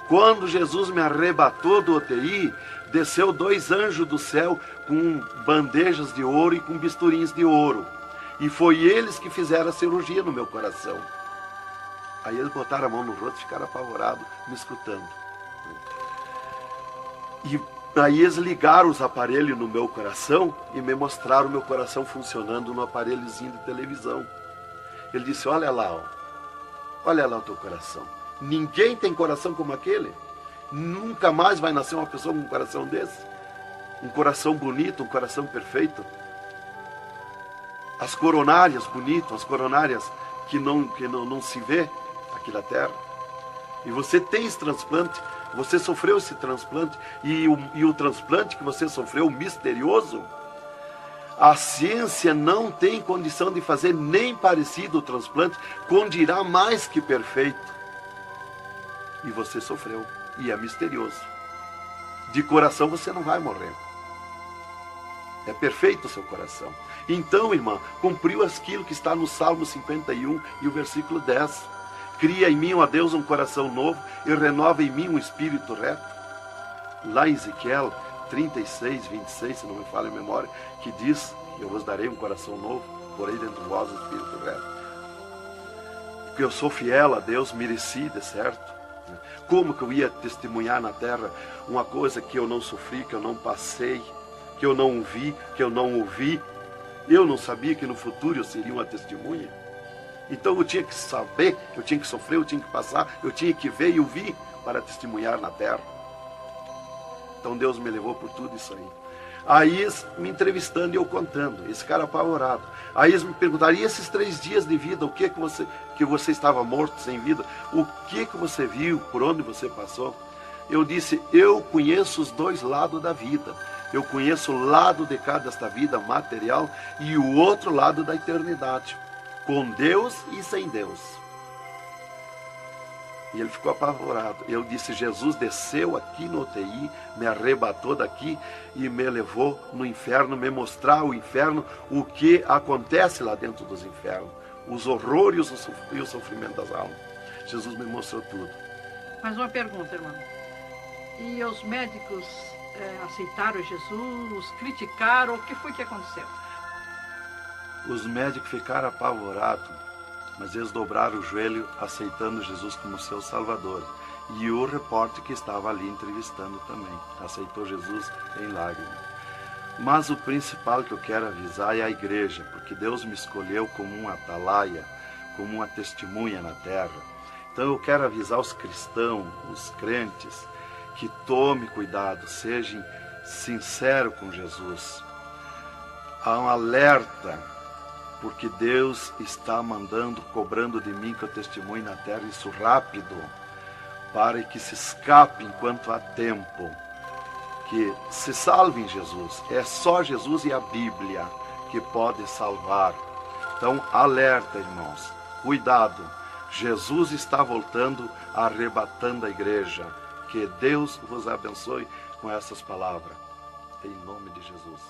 Quando Jesus me arrebatou do UTI, desceu 2 anjos do céu com bandejas de ouro e com bisturins de ouro. E foi eles que fizeram a cirurgia no meu coração. Aí eles botaram a mão no rosto e ficaram apavorados, me escutando. E aí eles ligaram os aparelhos no meu coração e me mostraram o meu coração funcionando no aparelhozinho de televisão. Ele disse, olha lá o teu coração. Ninguém tem coração como aquele. Nunca mais vai nascer uma pessoa com um coração desse. Um coração bonito, um coração perfeito. As coronárias bonitas, as coronárias que não se vê aqui na terra. E você tem esse transplante, você sofreu esse transplante, e o transplante que você sofreu, misterioso, a ciência não tem condição de fazer nem parecido o transplante, com dirá mais que perfeito. E você sofreu, e é misterioso. De coração você não vai morrer. É perfeito o seu coração. Então, irmã, cumpriu aquilo que está no Salmo 51 e o versículo 10. Cria em mim, ó Deus, um coração novo e renova em mim um espírito reto. Lá em Ezequiel 36, 26, se não me falha a memória, que diz, eu vos darei um coração novo, porei dentro de vós um espírito reto. Porque eu sou fiel a Deus, mereci, de certo. Como que eu ia testemunhar na terra uma coisa que eu não sofri, que eu não passei, que eu não vi, que eu não ouvi? Eu não sabia que no futuro eu seria uma testemunha. Então eu tinha que saber, eu tinha que sofrer, eu tinha que passar, eu tinha que ver e ouvir para testemunhar na terra. Então Deus me levou por tudo isso aí. Aí eles me entrevistando e eu contando, esse cara apavorado. Aí eles me perguntaram, e esses 3 dias de vida, o que você estava morto, sem vida? O que você viu, por onde você passou? Eu disse, eu conheço os 2 lados da vida. Eu conheço o lado de cá desta vida material e o outro lado da eternidade. Com Deus e sem Deus. E ele ficou apavorado. Eu disse, Jesus desceu aqui no UTI, me arrebatou daqui e me levou no inferno, me mostrar o inferno, o que acontece lá dentro dos infernos, os horrores e o sofrimento das almas. Jesus me mostrou tudo. Mais uma pergunta, irmão. E os médicos aceitaram Jesus, criticaram, o que foi que aconteceu? Os médicos ficaram apavorados, mas eles dobraram o joelho aceitando Jesus como seu Salvador. E o repórter que estava ali entrevistando também aceitou Jesus em lágrimas. Mas o principal que eu quero avisar é a igreja, porque Deus me escolheu como uma atalaia, como uma testemunha na terra. Então eu quero avisar os cristãos, os crentes, que tome cuidado, seja sincero com Jesus. Há um alerta, porque Deus está cobrando de mim que eu testemunhe na terra isso rápido, para que se escape enquanto há tempo, que se salve em Jesus. É só Jesus e a Bíblia que pode salvar. Então, alerta, irmãos, cuidado, Jesus está voltando, arrebatando a igreja. Que Deus vos abençoe com essas palavras. Em nome de Jesus.